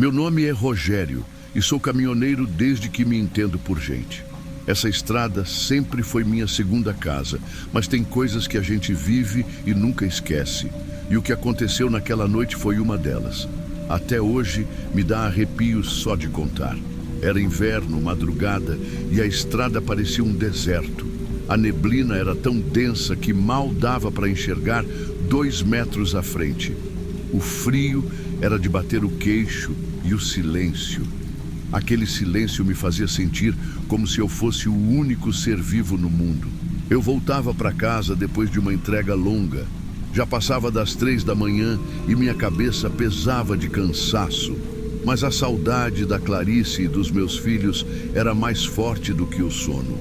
Meu nome é Rogério e sou caminhoneiro desde que me entendo por gente. Essa estrada sempre foi minha segunda casa, mas tem coisas que a gente vive e nunca esquece. E o que aconteceu naquela noite foi uma delas. Até hoje me dá arrepios só de contar. Era inverno, madrugada, e a estrada parecia um deserto. A neblina era tão densa que mal dava para enxergar 2 metros à frente. O frio era de bater o queixo e o silêncio. Aquele silêncio me fazia sentir como se eu fosse o único ser vivo no mundo. Eu voltava para casa depois de uma entrega longa. Já passava das 3 da manhã e minha cabeça pesava de cansaço. Mas a saudade da Clarice e dos meus filhos era mais forte do que o sono.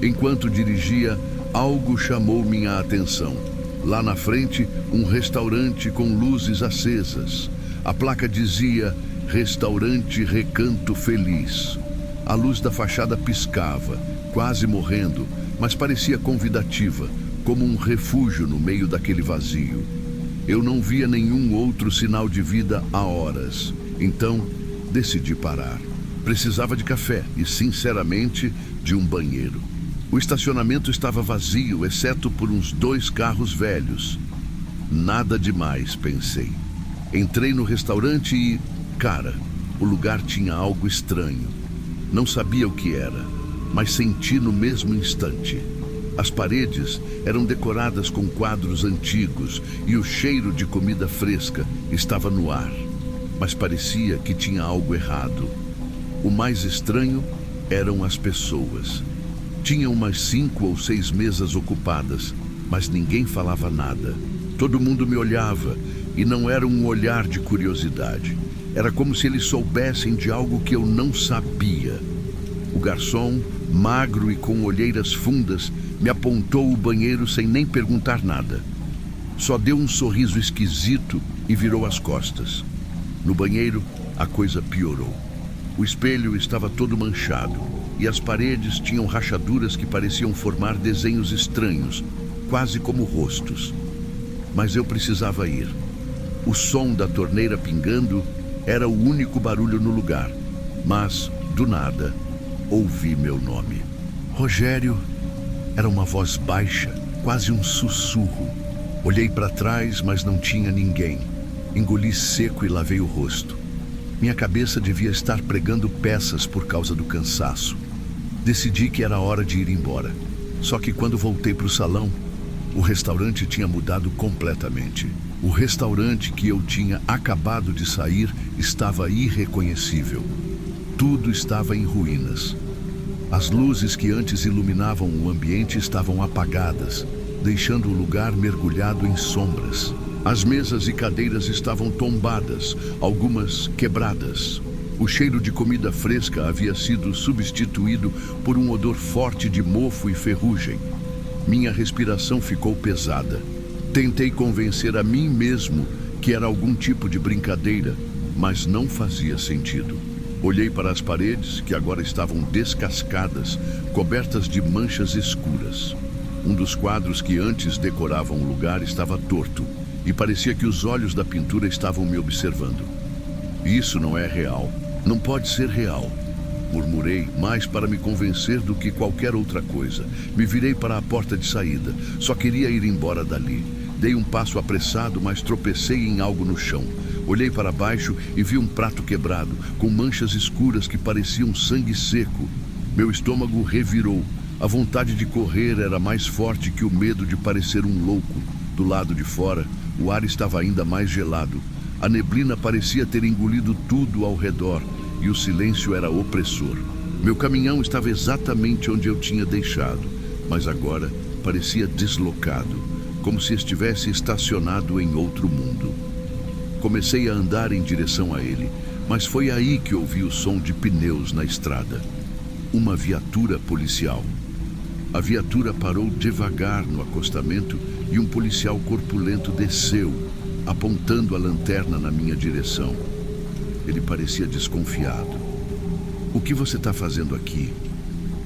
Enquanto dirigia, algo chamou minha atenção. Lá na frente, um restaurante com luzes acesas. A placa dizia Restaurante Recanto Feliz. A luz da fachada piscava, quase morrendo, mas parecia convidativa, como um refúgio no meio daquele vazio. Eu não via nenhum outro sinal de vida há horas, então decidi parar. Precisava de café e, sinceramente, de um banheiro. O estacionamento estava vazio, exceto por uns 2 carros velhos. Nada demais, pensei. Entrei no restaurante e, cara, o lugar tinha algo estranho. Não sabia o que era, mas senti no mesmo instante. As paredes eram decoradas com quadros antigos e o cheiro de comida fresca estava no ar. Mas parecia que tinha algo errado. O mais estranho eram as pessoas. Tinha umas 5 ou 6 mesas ocupadas, mas ninguém falava nada. Todo mundo me olhava e não era um olhar de curiosidade. Era como se eles soubessem de algo que eu não sabia. O garçom, magro e com olheiras fundas, me apontou o banheiro sem nem perguntar nada. Só deu um sorriso esquisito e virou as costas. No banheiro, a coisa piorou. O espelho estava todo manchado e as paredes tinham rachaduras que pareciam formar desenhos estranhos, quase como rostos. Mas eu precisava ir. O som da torneira pingando era o único barulho no lugar, mas, do nada, ouvi meu nome. Rogério. Era uma voz baixa, quase um sussurro. Olhei para trás, mas não tinha ninguém. Engoli seco e lavei o rosto. Minha cabeça devia estar pregando peças por causa do cansaço. Decidi que era hora de ir embora. Só que quando voltei para o salão, o restaurante tinha mudado completamente. O restaurante que eu tinha acabado de sair estava irreconhecível. Tudo estava em ruínas. As luzes que antes iluminavam o ambiente estavam apagadas, deixando o lugar mergulhado em sombras. As mesas e cadeiras estavam tombadas, algumas quebradas. O cheiro de comida fresca havia sido substituído por um odor forte de mofo e ferrugem. Minha respiração ficou pesada. Tentei convencer a mim mesmo que era algum tipo de brincadeira, mas não fazia sentido. Olhei para as paredes, que agora estavam descascadas, cobertas de manchas escuras. Um dos quadros que antes decoravam o lugar estava torto, e parecia que os olhos da pintura estavam me observando. Isso não é real. Não pode ser real. Murmurei, mais para me convencer do que qualquer outra coisa. Me virei para a porta de saída. Só queria ir embora dali. Dei um passo apressado, mas tropecei em algo no chão. Olhei para baixo e vi um prato quebrado, com manchas escuras que pareciam sangue seco. Meu estômago revirou. A vontade de correr era mais forte que o medo de parecer um louco. Do lado de fora, o ar estava ainda mais gelado. A neblina parecia ter engolido tudo ao redor e o silêncio era opressor. Meu caminhão estava exatamente onde eu tinha deixado, mas agora parecia deslocado, como se estivesse estacionado em outro mundo. Comecei a andar em direção a ele, mas foi aí que ouvi o som de pneus na estrada. Uma viatura policial. A viatura parou devagar no acostamento e um policial corpulento desceu, apontando a lanterna na minha direção. Ele parecia desconfiado. "O que você está fazendo aqui?"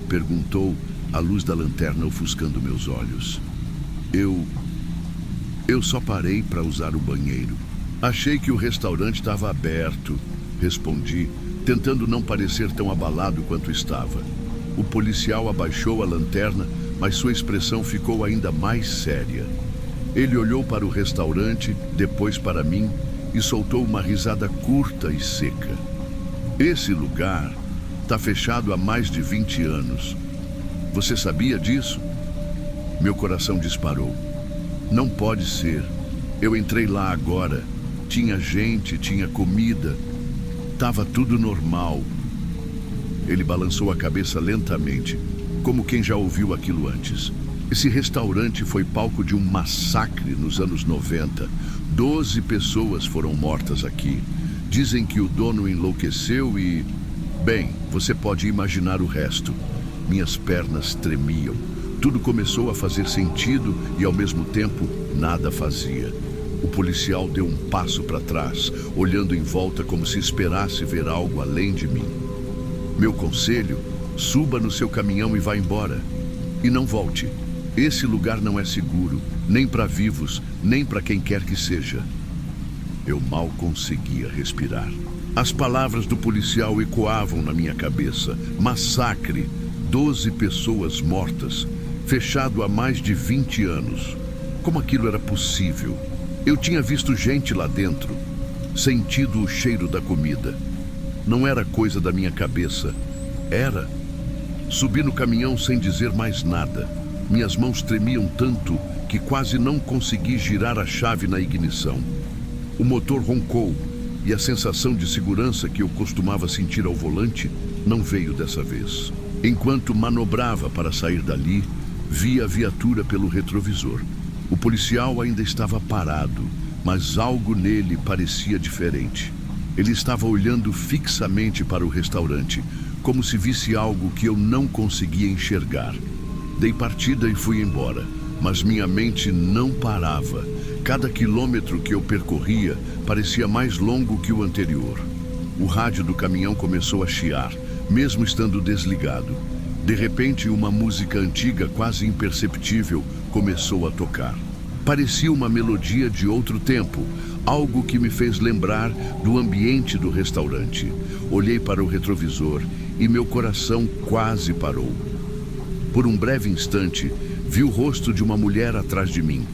perguntou, a luz da lanterna ofuscando meus olhos. Eu só parei para usar o banheiro. Achei que o restaurante estava aberto. respondi, tentando não parecer tão abalado quanto estava. O policial abaixou a lanterna, mas sua expressão ficou ainda mais séria. Ele olhou para o restaurante, depois para mim, e soltou uma risada curta e seca. Esse lugar está fechado há mais de 20 anos. Você sabia disso? Meu coração disparou. Não pode ser. Eu entrei lá agora. Tinha gente, tinha comida. Tava tudo normal. Ele balançou a cabeça lentamente, como quem já ouviu aquilo antes. Esse restaurante foi palco de um massacre nos anos 90. 12 pessoas foram mortas aqui. Dizem que o dono enlouqueceu e... Bem, você pode imaginar o resto. Minhas pernas tremiam. Tudo começou a fazer sentido e, ao mesmo tempo, nada fazia. O policial deu um passo para trás, olhando em volta como se esperasse ver algo além de mim. Meu conselho: suba no seu caminhão e vá embora. E não volte. Esse lugar não é seguro, nem para vivos, nem para quem quer que seja. Eu mal conseguia respirar. As palavras do policial ecoavam na minha cabeça. Massacre, 12 pessoas mortas, fechado há mais de 20 anos. Como aquilo era possível? Eu tinha visto gente lá dentro, sentido o cheiro da comida. Não era coisa da minha cabeça. Era. Subi no caminhão sem dizer mais nada. Minhas mãos tremiam tanto que quase não consegui girar a chave na ignição. O motor roncou e a sensação de segurança que eu costumava sentir ao volante não veio dessa vez. Enquanto manobrava para sair dali, vi a viatura pelo retrovisor. O policial ainda estava parado, mas algo nele parecia diferente. Ele estava olhando fixamente para o restaurante, como se visse algo que eu não conseguia enxergar. Dei partida e fui embora, mas minha mente não parava. Cada quilômetro que eu percorria parecia mais longo que o anterior. O rádio do caminhão começou a chiar, mesmo estando desligado. De repente, uma música antiga, quase imperceptível, começou a tocar. Parecia uma melodia de outro tempo, algo que me fez lembrar do ambiente do restaurante. Olhei para o retrovisor e meu coração quase parou. Por um breve instante, vi o rosto de uma mulher atrás de mim.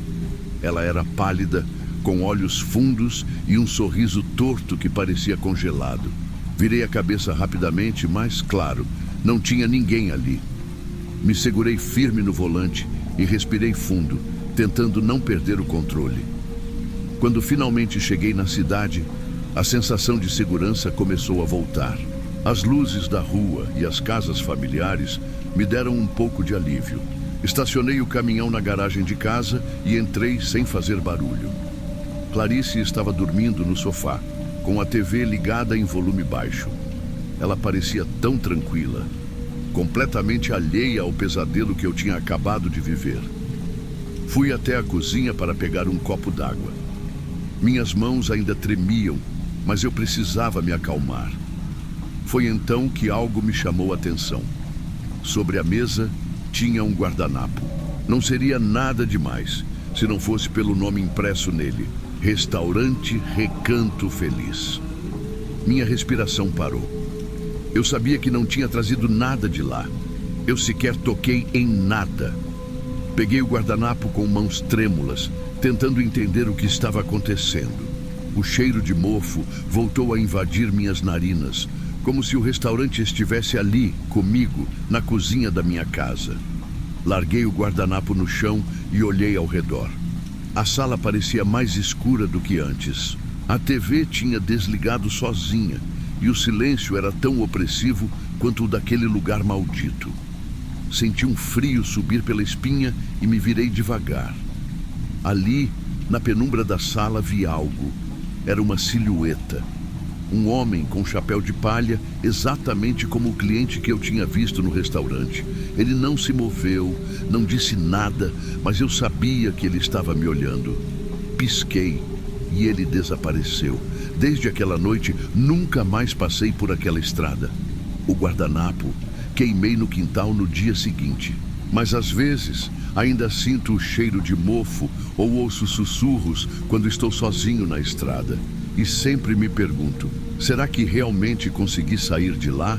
Ela era pálida, com olhos fundos e um sorriso torto que parecia congelado. Virei a cabeça rapidamente, mas, claro, não tinha ninguém ali. Me segurei firme no volante e respirei fundo, tentando não perder o controle. Quando finalmente cheguei na cidade, a sensação de segurança começou a voltar. As luzes da rua e as casas familiares me deram um pouco de alívio. Estacionei o caminhão na garagem de casa e entrei sem fazer barulho. Clarice estava dormindo no sofá, com a TV ligada em volume baixo. Ela parecia tão tranquila, completamente alheia ao pesadelo que eu tinha acabado de viver. Fui até a cozinha para pegar um copo d'água. Minhas mãos ainda tremiam, mas eu precisava me acalmar. Foi então que algo me chamou a atenção. Sobre a mesa tinha um guardanapo. Não seria nada demais se não fosse pelo nome impresso nele: Restaurante Recanto Feliz. Minha respiração parou. Eu sabia que não tinha trazido nada de lá. Eu sequer toquei em nada. Peguei o guardanapo com mãos trêmulas, tentando entender o que estava acontecendo. O cheiro de mofo voltou a invadir minhas narinas, como se o restaurante estivesse ali, comigo, na cozinha da minha casa. Larguei o guardanapo no chão e olhei ao redor. A sala parecia mais escura do que antes. A TV tinha desligado sozinha e o silêncio era tão opressivo quanto o daquele lugar maldito. Senti um frio subir pela espinha e me virei devagar. Ali, na penumbra da sala, vi algo. Era uma silhueta. Um homem com chapéu de palha, exatamente como o cliente que eu tinha visto no restaurante. Ele não se moveu, não disse nada, mas eu sabia que ele estava me olhando. Pisquei e ele desapareceu. Desde aquela noite, nunca mais passei por aquela estrada. O guardanapo queimei no quintal no dia seguinte. Mas às vezes, ainda sinto o cheiro de mofo ou ouço sussurros quando estou sozinho na estrada. E sempre me pergunto, Será que realmente consegui sair de lá?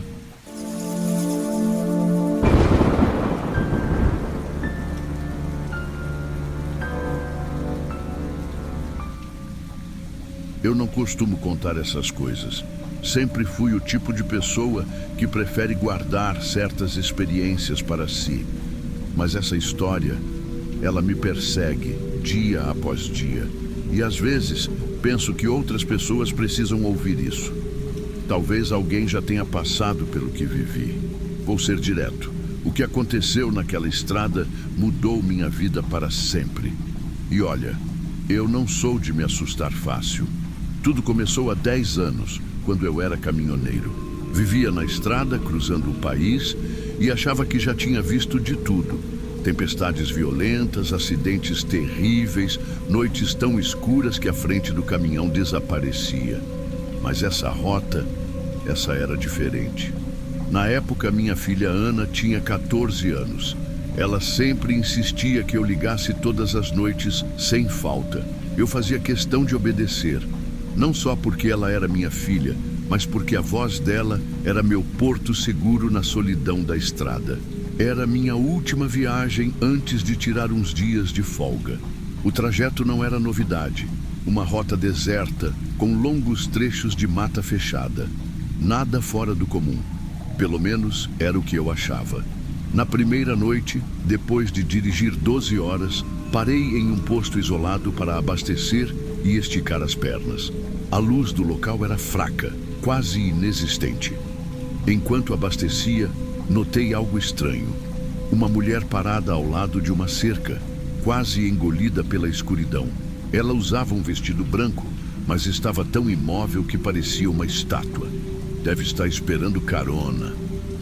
Eu não costumo contar essas coisas. Sempre fui o tipo de pessoa que prefere guardar certas experiências para si. Mas essa história, ela me persegue dia após dia. E às vezes penso que outras pessoas precisam ouvir isso. Talvez alguém já tenha passado pelo que vivi. Vou ser direto. O que aconteceu naquela estrada mudou minha vida para sempre. E olha, eu não sou de me assustar fácil. Tudo começou há 10 anos, quando eu era caminhoneiro. Vivia na estrada, cruzando o país, e achava que já tinha visto de tudo. Tempestades violentas, acidentes terríveis, noites tão escuras que a frente do caminhão desaparecia. Mas essa rota, essa era diferente. Na época, minha filha Ana tinha 14 anos. Ela sempre insistia que eu ligasse todas as noites, sem falta. Eu fazia questão de obedecer. Não só porque ela era minha filha, mas porque a voz dela era meu porto seguro na solidão da estrada. Era minha última viagem antes de tirar uns dias de folga. O trajeto não era novidade. Uma rota deserta, com longos trechos de mata fechada. Nada fora do comum. Pelo menos era o que eu achava. Na primeira noite, depois de dirigir 12 horas, parei em um posto isolado para abastecer e esticar as pernas. A luz do local era fraca, quase inexistente. Enquanto abastecia, notei algo estranho. Uma mulher parada ao lado de uma cerca, quase engolida pela escuridão. Ela usava um vestido branco, mas estava tão imóvel que parecia uma estátua. Deve estar esperando carona,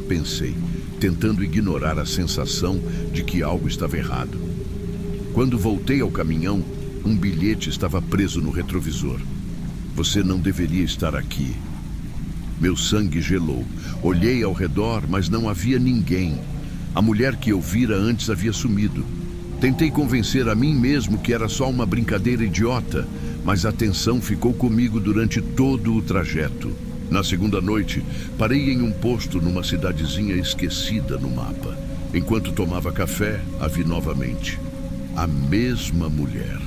pensei, tentando ignorar a sensação de que algo estava errado. Quando voltei ao caminhão, um bilhete estava preso no retrovisor. Você não deveria estar aqui. Meu sangue gelou. Olhei ao redor, mas não havia ninguém. A mulher que eu vira antes havia sumido. Tentei convencer a mim mesmo que era só uma brincadeira idiota, mas a tensão ficou comigo durante todo o trajeto. Na segunda noite, parei em um posto numa cidadezinha esquecida no mapa. Enquanto tomava café, a vi novamente. A mesma mulher.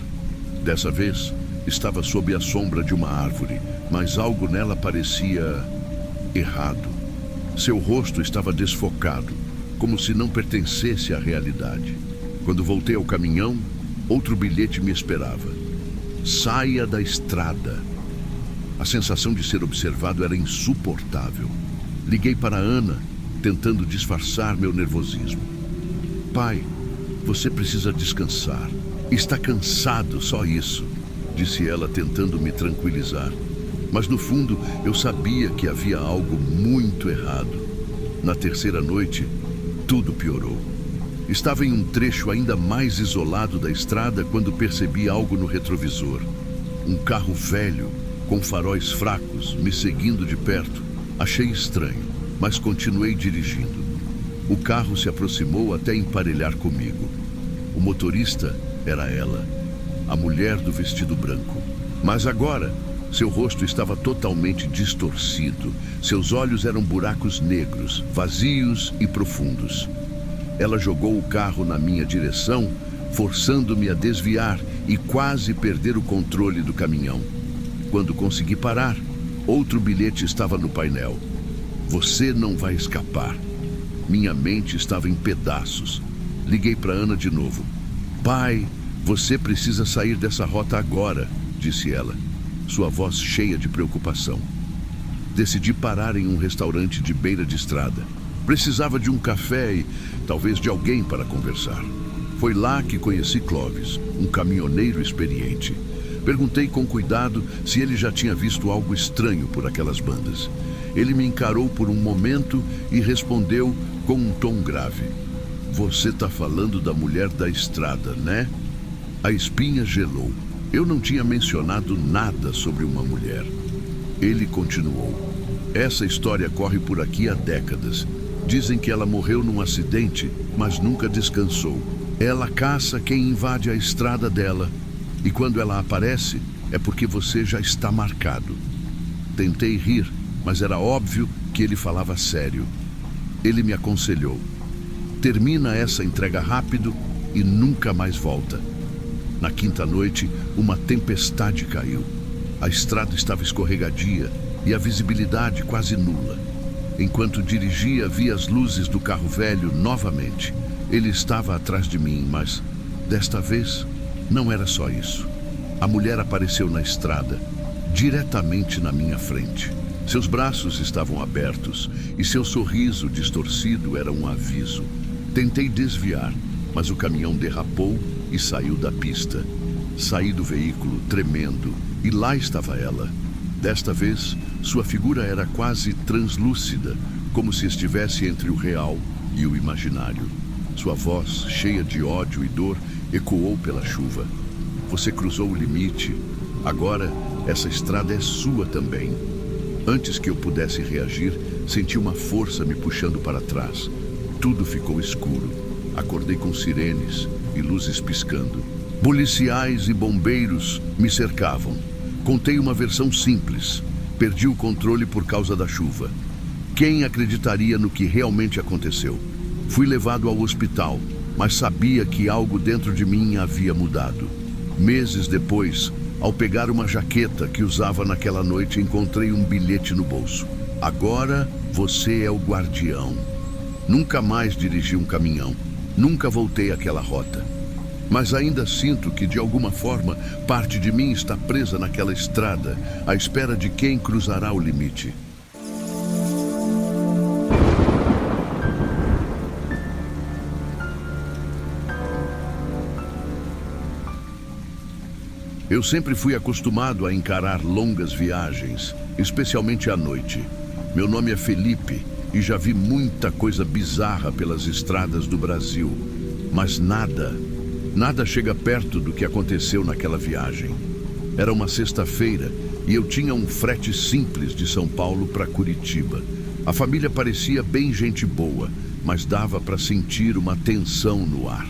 Dessa vez, estava sob a sombra de uma árvore, mas algo nela parecia errado. Seu rosto estava desfocado, como se não pertencesse à realidade. Quando voltei ao caminhão, outro bilhete me esperava. Saia da estrada. A sensação de ser observado era insuportável. Liguei para Ana, tentando disfarçar meu nervosismo. Pai, você precisa descansar. Está cansado, só isso, disse ela, tentando me tranquilizar. Mas no fundo, eu sabia que havia algo muito errado. Na terceira noite, tudo piorou. Estava em um trecho ainda mais isolado da estrada quando percebi algo no retrovisor. Um carro velho, com faróis fracos, me seguindo de perto. Achei estranho, mas continuei dirigindo. O carro se aproximou até emparelhar comigo. O motorista era ela, a mulher do vestido branco. Mas agora, seu rosto estava totalmente distorcido. Seus olhos eram buracos negros, vazios e profundos. Ela jogou o carro na minha direção, forçando-me a desviar e quase perder o controle do caminhão. Quando consegui parar, outro bilhete estava no painel. Você não vai escapar. Minha mente estava em pedaços. Liguei para Ana de novo. Pai, você precisa sair dessa rota agora, disse ela, sua voz cheia de preocupação. Decidi parar em um restaurante de beira de estrada. Precisava de um café e talvez de alguém para conversar. Foi lá que conheci Clovis, um caminhoneiro experiente. Perguntei com cuidado se ele já tinha visto algo estranho por aquelas bandas. Ele me encarou por um momento e respondeu com um tom grave. Você está falando da mulher da estrada, né? A espinha gelou. Eu não tinha mencionado nada sobre uma mulher. Ele continuou. Essa história corre por aqui há décadas. Dizem que ela morreu num acidente, mas nunca descansou. Ela caça quem invade a estrada dela. E quando ela aparece, é porque você já está marcado. Tentei rir, mas era óbvio que ele falava sério. Ele me aconselhou: termina essa entrega rápido e nunca mais volta. Na quinta noite, uma tempestade caiu. A estrada estava escorregadia e a visibilidade quase nula. Enquanto dirigia, vi as luzes do carro velho novamente. Ele estava atrás de mim, mas desta vez não era só isso. A mulher apareceu na estrada, diretamente na minha frente. Seus braços estavam abertos e seu sorriso distorcido era um aviso. Tentei desviar, mas o caminhão derrapou e saiu da pista. Saí do veículo tremendo e lá estava ela. Desta vez, sua figura era quase translúcida, como se estivesse entre o real e o imaginário. Sua voz, cheia de ódio e dor, ecoou pela chuva. Você cruzou o limite. Agora, essa estrada é sua também. Antes que eu pudesse reagir, senti uma força me puxando para trás. Tudo ficou escuro. Acordei com sirenes e luzes piscando. Policiais e bombeiros me cercavam. Contei uma versão simples. Perdi o controle por causa da chuva. Quem acreditaria no que realmente aconteceu? Fui levado ao hospital, mas sabia que algo dentro de mim havia mudado. Meses depois, ao pegar uma jaqueta que usava naquela noite, encontrei um bilhete no bolso. Agora você é o guardião. Nunca mais dirigi um caminhão. Nunca voltei àquela rota. Mas ainda sinto que, de alguma forma, parte de mim está presa naquela estrada, à espera de quem cruzará o limite. Eu sempre fui acostumado a encarar longas viagens, especialmente à noite. Meu nome é Felipe e já vi muita coisa bizarra pelas estradas do Brasil, mas nada chega perto do que aconteceu naquela viagem. Era uma sexta-feira e eu tinha um frete simples de São Paulo para Curitiba. A família parecia bem gente boa, mas dava para sentir uma tensão no ar.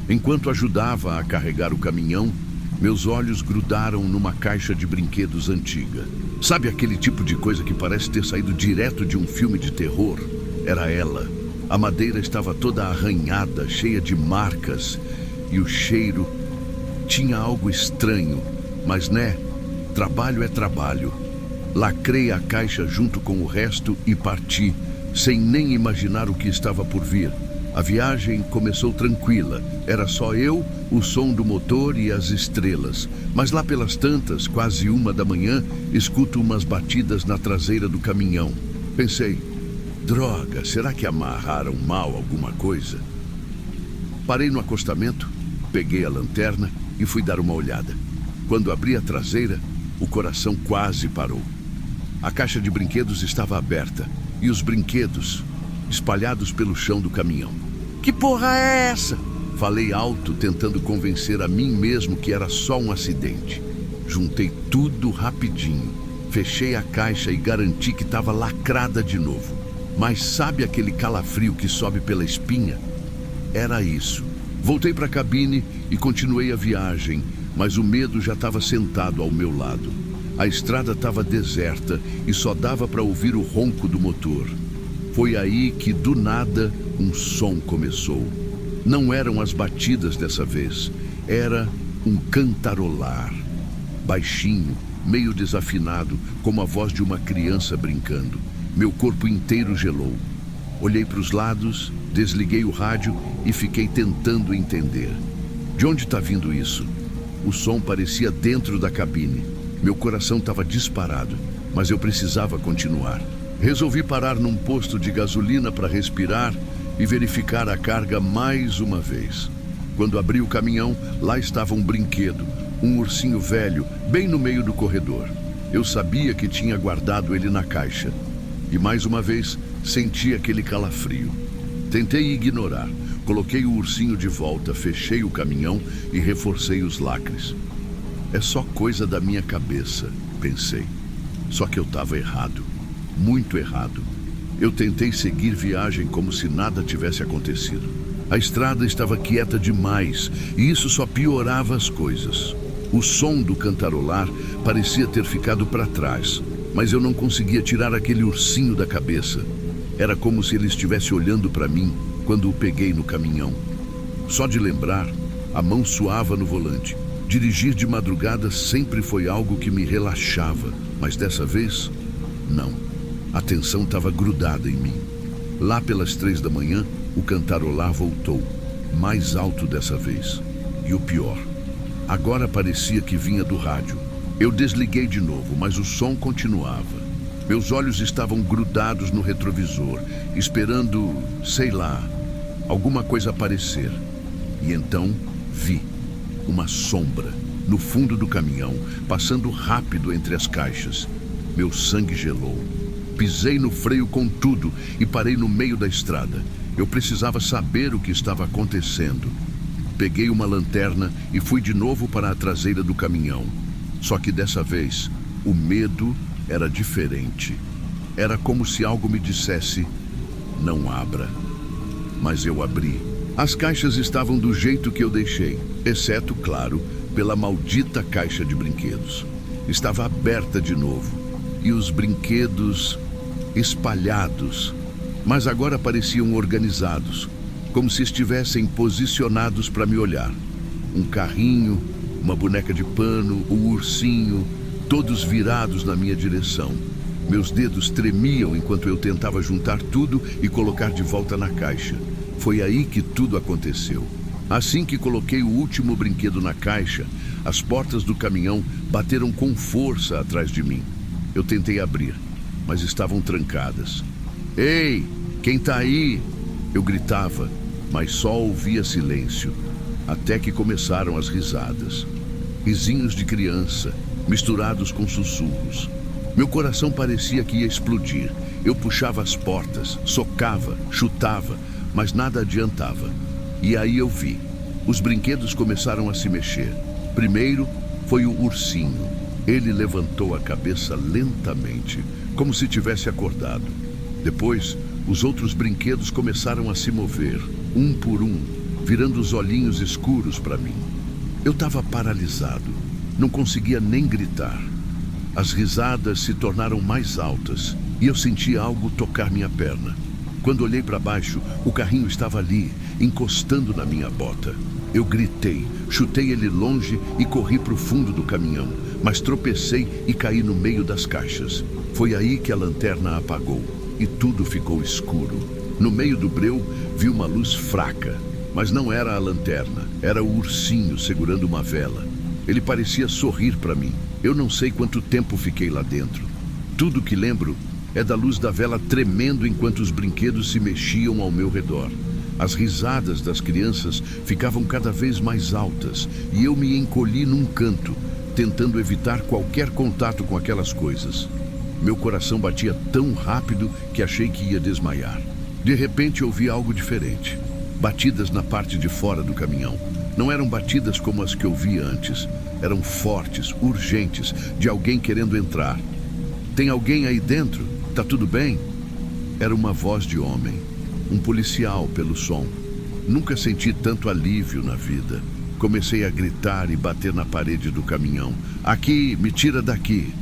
Enquanto ajudava a carregar o caminhão, meus olhos grudaram numa caixa de brinquedos antiga. Sabe aquele tipo de coisa que parece ter saído direto de um filme de terror? Era ela. A madeira estava toda arranhada, cheia de marcas, e o cheiro tinha algo estranho. Mas trabalho é trabalho. Lacrei a caixa junto com o resto e parti, sem nem imaginar o que estava por vir. A viagem começou tranquila. Era só eu, o som do motor e as estrelas. Mas lá pelas tantas, quase 1 da manhã, escuto umas batidas na traseira do caminhão. Pensei: droga, será que amarraram mal alguma coisa? Parei no acostamento, peguei a lanterna e fui dar uma olhada. Quando abri a traseira, o coração quase parou. A caixa de brinquedos estava aberta e os brinquedos espalhados pelo chão do caminhão. Que porra é essa? Falei alto, tentando convencer a mim mesmo que era só um acidente. Juntei tudo rapidinho, fechei a caixa e garanti que estava lacrada de novo. Mas sabe aquele calafrio que sobe pela espinha? Era isso. Voltei para a cabine e continuei a viagem, mas o medo já estava sentado ao meu lado. A estrada estava deserta e só dava para ouvir o ronco do motor. Foi aí que, do nada, um som começou. Não eram as batidas dessa vez, era um cantarolar. Baixinho, meio desafinado, como a voz de uma criança brincando. Meu corpo inteiro gelou. Olhei para os lados, desliguei o rádio e fiquei tentando entender. De onde está vindo isso? O som parecia dentro da cabine. Meu coração estava disparado, mas eu precisava continuar. Resolvi parar num posto de gasolina para respirar e verificar a carga mais uma vez. Quando abri o caminhão, lá estava um brinquedo, um ursinho velho, bem no meio do corredor. Eu sabia que tinha guardado ele na caixa. E mais uma vez, senti aquele calafrio. Tentei ignorar. Coloquei o ursinho de volta, fechei o caminhão e reforcei os lacres. É só coisa da minha cabeça, pensei. Só que eu estava errado. Muito errado. Eu tentei seguir viagem como se nada tivesse acontecido. A estrada estava quieta demais e isso só piorava as coisas. O som do cantarolar parecia ter ficado para trás. mas eu não conseguia tirar aquele ursinho da cabeça. Era como se ele estivesse olhando para mim quando o peguei no caminhão. Só de lembrar, a mão suava no volante. Dirigir de madrugada sempre foi algo que me relaxava, mas dessa vez, não. A tensão estava grudada em mim. Lá pelas 3 da manhã, o cantarolar voltou, mais alto dessa vez. E o pior, agora parecia que vinha do rádio. Eu desliguei de novo, mas o som continuava. Meus olhos estavam grudados no retrovisor, esperando, sei lá, alguma coisa aparecer. E então vi uma sombra no fundo do caminhão, passando rápido entre as caixas. Meu sangue gelou. Pisei no freio com tudo e parei no meio da estrada. Eu precisava saber o que estava acontecendo. Peguei uma lanterna e fui de novo para a traseira do caminhão. Só que dessa vez, o medo era diferente. Era como se algo me dissesse, não abra. Mas eu abri. As caixas estavam do jeito que eu deixei, exceto, claro, pela maldita caixa de brinquedos. Estava aberta de novo. E os brinquedos espalhados, mas agora pareciam organizados, como se estivessem posicionados para me olhar. Um carrinho, uma boneca de pano, um ursinho, todos virados na minha direção. Meus dedos tremiam enquanto eu tentava juntar tudo e colocar de volta na caixa. Foi aí que tudo aconteceu. Assim que coloquei o último brinquedo na caixa, as portas do caminhão bateram com força atrás de mim. Eu tentei abrir, mas estavam trancadas. Ei, quem tá aí? Eu gritava, mas só ouvia silêncio, até que começaram as risadas. Risinhos de criança, misturados com sussurros. Meu coração parecia que ia explodir. Eu puxava as portas, socava, chutava, mas nada adiantava. E aí eu vi. Os brinquedos começaram a se mexer. Primeiro foi o ursinho. Ele levantou a cabeça lentamente, como se tivesse acordado. Depois, os outros brinquedos começaram a se mover, um por um, virando os olhinhos escuros para mim. Eu estava paralisado, não conseguia nem gritar. As risadas se tornaram mais altas e eu senti algo tocar minha perna. Quando olhei para baixo, o carrinho estava ali, encostando na minha bota. Eu gritei, chutei ele longe e corri para o fundo do caminhão, mas tropecei e caí no meio das caixas. Foi aí que a lanterna apagou e tudo ficou escuro. No meio do breu, vi uma luz fraca, mas não era a lanterna, era o ursinho segurando uma vela. Ele parecia sorrir para mim. Eu não sei quanto tempo fiquei lá dentro. Tudo que lembro é da luz da vela tremendo enquanto os brinquedos se mexiam ao meu redor. As risadas das crianças ficavam cada vez mais altas e eu me encolhi num canto, tentando evitar qualquer contato com aquelas coisas. Meu coração batia tão rápido que achei que ia desmaiar. De repente ouvi algo diferente. Batidas na parte de fora do caminhão. Não eram batidas como as que eu via antes. Eram fortes, urgentes, de alguém querendo entrar. Tem alguém aí dentro? Tá tudo bem? Era uma voz de homem. Um policial pelo som. Nunca senti tanto alívio na vida. Comecei a gritar e bater na parede do caminhão. Aqui, me tira daqui.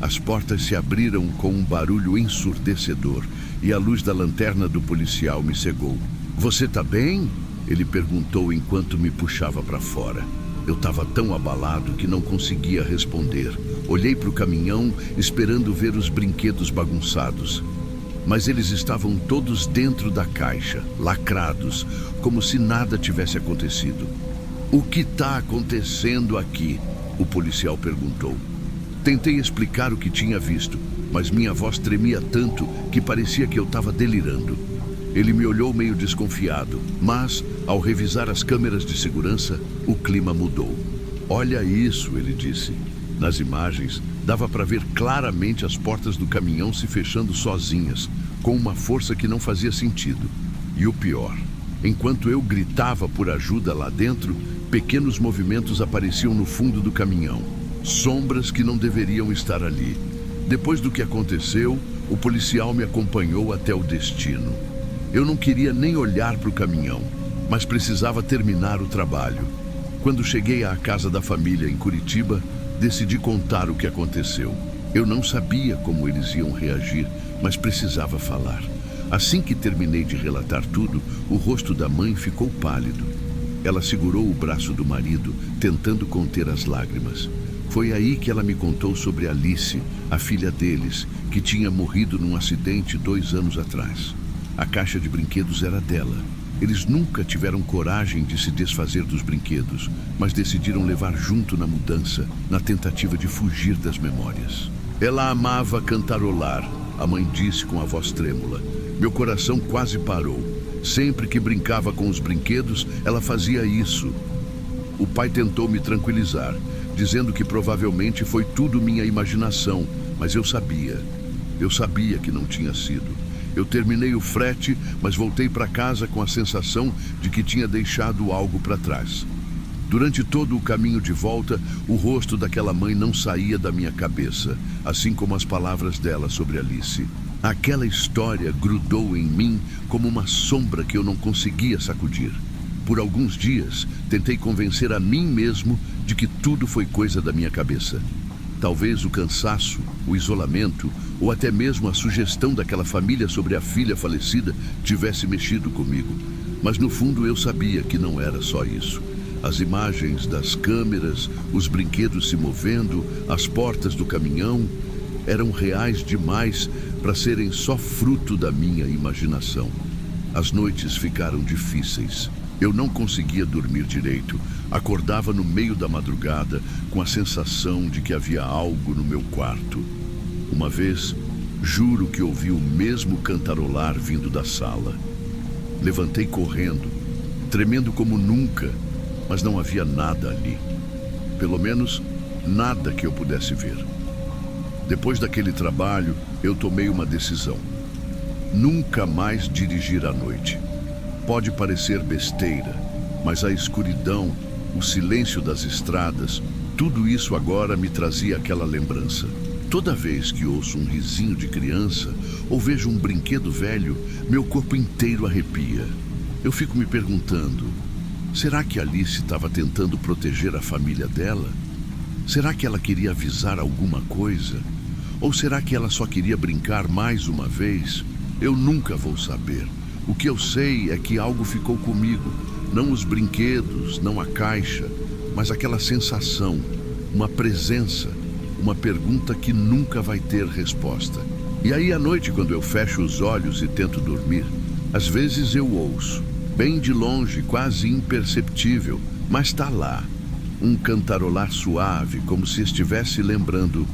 As portas se abriram com um barulho ensurdecedor e a luz da lanterna do policial me cegou. Você tá bem? Ele perguntou enquanto me puxava para fora. Eu estava tão abalado que não conseguia responder. Olhei para o caminhão esperando ver os brinquedos bagunçados. Mas eles estavam todos dentro da caixa, lacrados, como se nada tivesse acontecido. O que está acontecendo aqui? O policial perguntou. Tentei explicar o que tinha visto, mas minha voz tremia tanto que parecia que eu estava delirando. Ele me olhou meio desconfiado, mas, ao revisar as câmeras de segurança, o clima mudou. Olha isso, ele disse. Nas imagens, dava para ver claramente as portas do caminhão se fechando sozinhas, com uma força que não fazia sentido. E o pior, enquanto eu gritava por ajuda lá dentro, pequenos movimentos apareciam no fundo do caminhão. Sombras que não deveriam estar ali. Depois do que aconteceu, o policial me acompanhou até o destino. Eu não queria nem olhar para o caminhão, mas precisava terminar o trabalho. Quando cheguei à casa da família em Curitiba, decidi contar o que aconteceu. Eu não sabia como eles iam reagir, mas precisava falar. Assim que terminei de relatar tudo, o rosto da mãe ficou pálido. Ela segurou o braço do marido, tentando conter as lágrimas. Foi aí que ela me contou sobre Alice, a filha deles, que tinha morrido num acidente 2 anos atrás. A caixa de brinquedos era dela. Eles nunca tiveram coragem de se desfazer dos brinquedos, mas decidiram levar junto na mudança, na tentativa de fugir das memórias. Ela amava cantarolar, a mãe disse com a voz trêmula. Meu coração quase parou. Sempre que brincava com os brinquedos, ela fazia isso. O pai tentou me tranquilizar, dizendo que provavelmente foi tudo minha imaginação, mas eu sabia que não tinha sido. Eu terminei o frete, mas voltei para casa com a sensação de que tinha deixado algo para trás. Durante todo o caminho de volta, o rosto daquela mãe não saía da minha cabeça, assim como as palavras dela sobre Alice. Aquela história grudou em mim como uma sombra que eu não conseguia sacudir. Por alguns dias, tentei convencer a mim mesmo de que tudo foi coisa da minha cabeça. Talvez o cansaço, o isolamento ou até mesmo a sugestão daquela família sobre a filha falecida tivesse mexido comigo. Mas no fundo eu sabia que não era só isso. As imagens das câmeras, os brinquedos se movendo, as portas do caminhão eram reais demais para serem só fruto da minha imaginação. As noites ficaram difíceis. Eu não conseguia dormir direito. Acordava no meio da madrugada com a sensação de que havia algo no meu quarto. Uma vez, juro que ouvi o mesmo cantarolar vindo da sala. Levantei correndo, tremendo como nunca, mas não havia nada ali. Pelo menos, nada que eu pudesse ver. Depois daquele trabalho, eu tomei uma decisão. Nunca mais dirigir à noite. Pode parecer besteira, mas a escuridão, o silêncio das estradas, tudo isso agora me trazia aquela lembrança. Toda vez que ouço um risinho de criança ou vejo um brinquedo velho, meu corpo inteiro arrepia. Eu fico me perguntando, será que Alice estava tentando proteger a família dela? Será que ela queria avisar alguma coisa? Ou será que ela só queria brincar mais uma vez? Eu nunca vou saber. O que eu sei é que algo ficou comigo. Não os brinquedos, não a caixa, mas aquela sensação, uma presença, uma pergunta que nunca vai ter resposta. E aí à noite, quando eu fecho os olhos e tento dormir, às vezes eu ouço, bem de longe, quase imperceptível, mas está lá, um cantarolar suave, como se estivesse lembrando,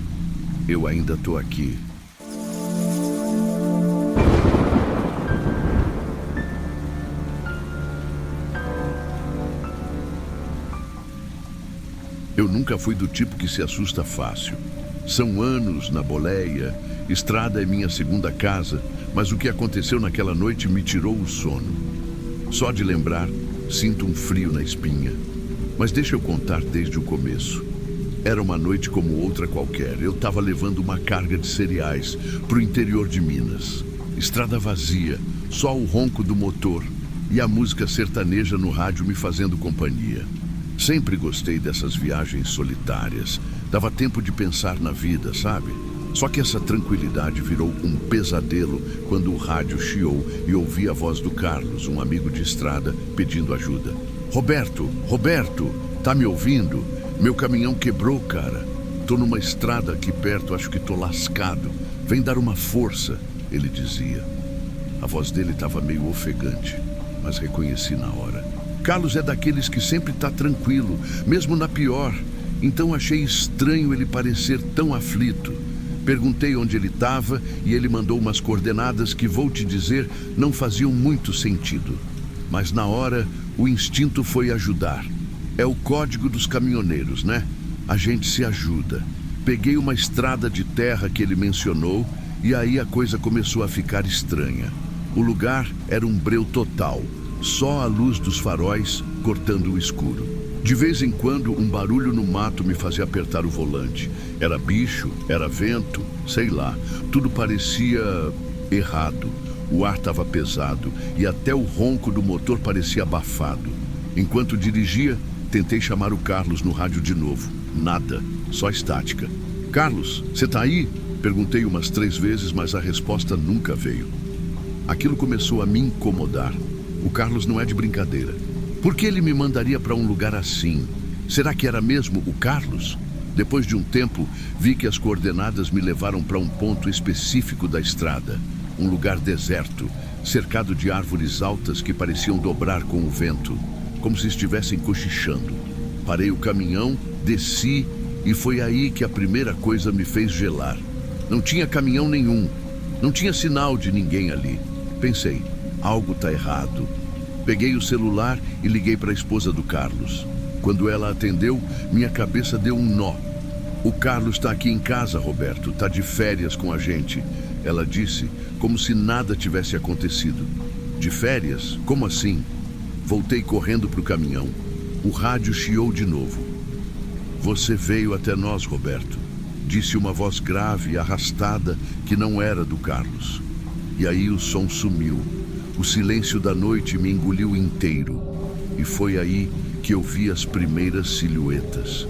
eu ainda estou aqui. Eu nunca fui do tipo que se assusta fácil. São anos na boleia, estrada é minha segunda casa, mas o que aconteceu naquela noite me tirou o sono. Só de lembrar, sinto um frio na espinha. Mas deixa eu contar desde o começo. Era uma noite como outra qualquer. Eu estava levando uma carga de cereais para o interior de Minas. Estrada vazia, só o ronco do motor e a música sertaneja no rádio me fazendo companhia. Sempre gostei dessas viagens solitárias. Dava tempo de pensar na vida, sabe? Só que essa tranquilidade virou um pesadelo quando o rádio chiou e ouvi a voz do Carlos, um amigo de estrada, pedindo ajuda. Roberto, tá me ouvindo? Meu caminhão quebrou, cara. Tô numa estrada aqui perto, acho que tô lascado. Vem dar uma força, ele dizia. A voz dele estava meio ofegante, mas reconheci na hora. Carlos é daqueles que sempre tá tranquilo, mesmo na pior. Então achei estranho ele parecer tão aflito. Perguntei onde ele estava e ele mandou umas coordenadas que, vou te dizer, não faziam muito sentido. Mas na hora, o instinto foi ajudar. É o código dos caminhoneiros, né? A gente se ajuda. Peguei uma estrada de terra que ele mencionou e aí a coisa começou a ficar estranha. O lugar era um breu total. Só a luz dos faróis cortando o escuro. De vez em quando, um barulho no mato me fazia apertar o volante. Era bicho, era vento, sei lá. Tudo parecia errado. O ar estava pesado e até o ronco do motor parecia abafado. Enquanto dirigia, tentei chamar o Carlos no rádio de novo. Nada, só estática. Carlos, você tá aí? Perguntei umas 3 vezes, mas a resposta nunca veio. Aquilo começou a me incomodar. O Carlos não é de brincadeira. Por que ele me mandaria para um lugar assim? Será que era mesmo o Carlos? Depois de um tempo, vi que as coordenadas me levaram para um ponto específico da estrada. Um lugar deserto, cercado de árvores altas que pareciam dobrar com o vento, como se estivessem cochichando. Parei o caminhão, desci e foi aí que a primeira coisa me fez gelar. Não tinha caminhão nenhum, não tinha sinal de ninguém ali. Pensei, algo tá errado. Peguei o celular e liguei para a esposa do Carlos. Quando ela atendeu, minha cabeça deu um nó. O Carlos está aqui em casa, Roberto, está de férias com a gente. Ela disse, como se nada tivesse acontecido. De férias? Como assim? Voltei correndo para o caminhão. O rádio chiou de novo. Você veio até nós, Roberto, disse uma voz grave e arrastada que não era do Carlos. E aí o som sumiu. O silêncio da noite me engoliu inteiro. E foi aí que eu vi as primeiras silhuetas.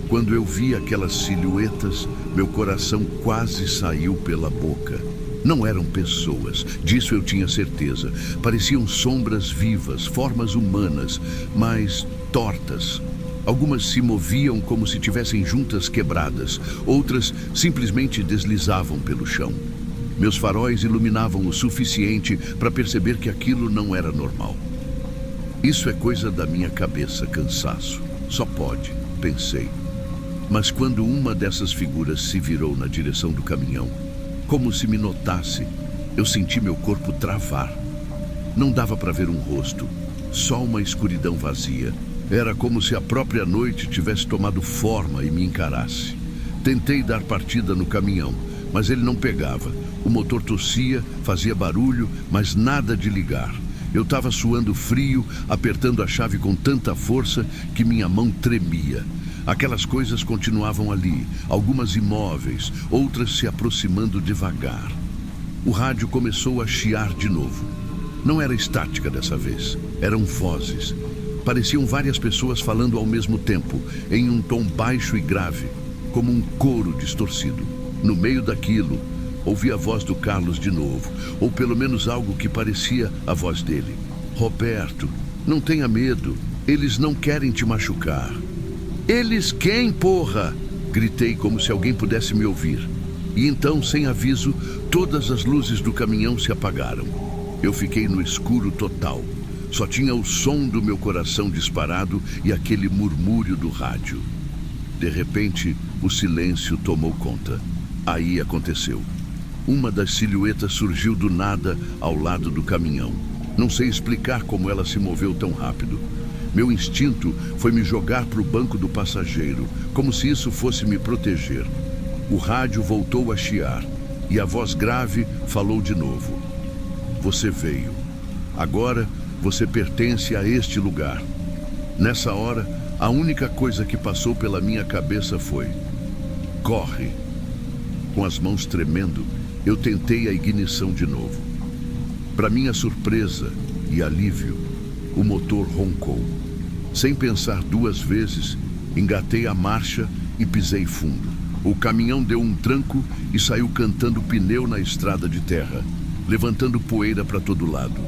Quando eu vi aquelas silhuetas, meu coração quase saiu pela boca. Não eram pessoas, disso eu tinha certeza. Pareciam sombras vivas, formas humanas, mas tortas. Algumas se moviam como se tivessem juntas quebradas, outras simplesmente deslizavam pelo chão. Meus faróis iluminavam o suficiente para perceber que aquilo não era normal. Isso é coisa da minha cabeça, cansaço. Só pode, pensei. Mas quando uma dessas figuras se virou na direção do caminhão, como se me notasse, eu senti meu corpo travar. Não dava para ver um rosto, só uma escuridão vazia. Era como se a própria noite tivesse tomado forma e me encarasse. Tentei dar partida no caminhão, mas ele não pegava. O motor tossia, fazia barulho, mas nada de ligar. Eu estava suando frio, apertando a chave com tanta força que minha mão tremia. Aquelas coisas continuavam ali, algumas imóveis, outras se aproximando devagar. O rádio começou a chiar de novo. Não era estática dessa vez, eram vozes. Pareciam várias pessoas falando ao mesmo tempo, em um tom baixo e grave, como um coro distorcido. No meio daquilo, ouvi a voz do Carlos de novo, ou pelo menos algo que parecia a voz dele. Roberto, não tenha medo, eles não querem te machucar. Eles quem, porra? Gritei como se alguém pudesse me ouvir. E então, sem aviso, todas as luzes do caminhão se apagaram. Eu fiquei no escuro total. Só tinha o som do meu coração disparado e aquele murmúrio do rádio. De repente, o silêncio tomou conta. Aí aconteceu. Uma das silhuetas surgiu do nada ao lado do caminhão. Não sei explicar como ela se moveu tão rápido. Meu instinto foi me jogar para o banco do passageiro, como se isso fosse me proteger. O rádio voltou a chiar e a voz grave falou de novo. Você veio. Agora você pertence a este lugar. Nessa hora, a única coisa que passou pela minha cabeça foi: corre. Com as mãos tremendo, eu tentei a ignição de novo. Para minha surpresa e alívio, o motor roncou. Sem pensar 2 vezes, engatei a marcha e pisei fundo. O caminhão deu um tranco e saiu cantando pneu na estrada de terra, levantando poeira para todo lado.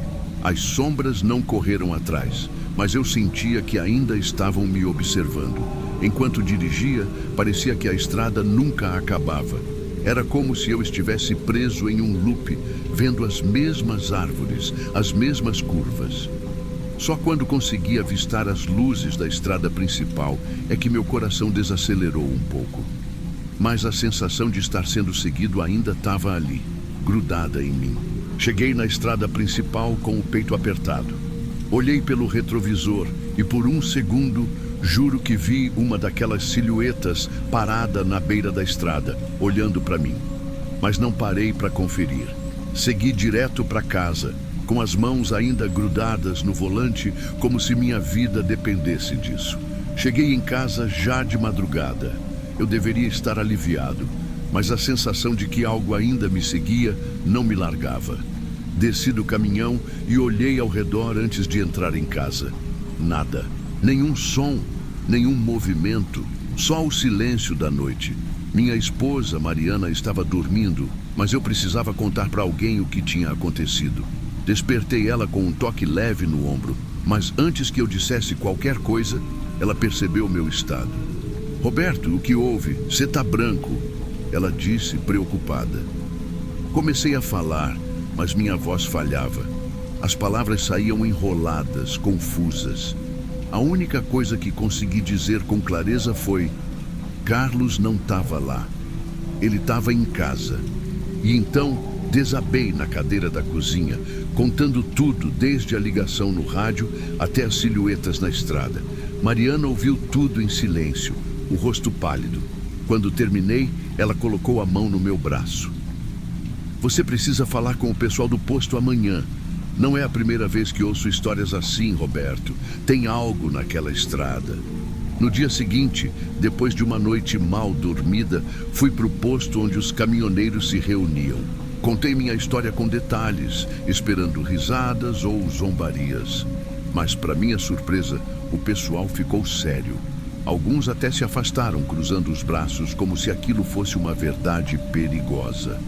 As sombras não correram atrás, mas eu sentia que ainda estavam me observando. Enquanto dirigia, parecia que a estrada nunca acabava. Era como se eu estivesse preso em um loop, vendo as mesmas árvores, as mesmas curvas. Só quando consegui avistar as luzes da estrada principal é que meu coração desacelerou um pouco. Mas a sensação de estar sendo seguido ainda estava ali, grudada em mim. Cheguei na estrada principal com o peito apertado. Olhei pelo retrovisor e por um segundo, juro que vi uma daquelas silhuetas parada na beira da estrada, olhando para mim. Mas não parei para conferir. Segui direto para casa, com as mãos ainda grudadas no volante, como se minha vida dependesse disso. Cheguei em casa já de madrugada. Eu deveria estar aliviado, mas a sensação de que algo ainda me seguia não me largava. Desci do caminhão e olhei ao redor antes de entrar em casa. Nada, nenhum som, nenhum movimento, só o silêncio da noite. Minha esposa, Mariana, estava dormindo, mas eu precisava contar para alguém o que tinha acontecido. Despertei ela com um toque leve no ombro, mas antes que eu dissesse qualquer coisa, ela percebeu meu estado. Roberto, o que houve? Você tá branco, ela disse, preocupada. Comecei a falar, mas minha voz falhava. As palavras saíam enroladas, confusas. A única coisa que consegui dizer com clareza foi: Carlos não estava lá. Ele estava em casa. E então desabei na cadeira da cozinha, contando tudo, desde a ligação no rádio até as silhuetas na estrada. Mariana ouviu tudo em silêncio, o rosto pálido. Quando terminei, ela colocou a mão no meu braço. Você precisa falar com o pessoal do posto amanhã. Não é a primeira vez que ouço histórias assim, Roberto. Tem algo naquela estrada. No dia seguinte, depois de uma noite mal dormida, fui para o posto onde os caminhoneiros se reuniam. Contei minha história com detalhes, esperando risadas ou zombarias. Mas, para minha surpresa, o pessoal ficou sério. Alguns até se afastaram, cruzando os braços, como se aquilo fosse uma verdade perigosa.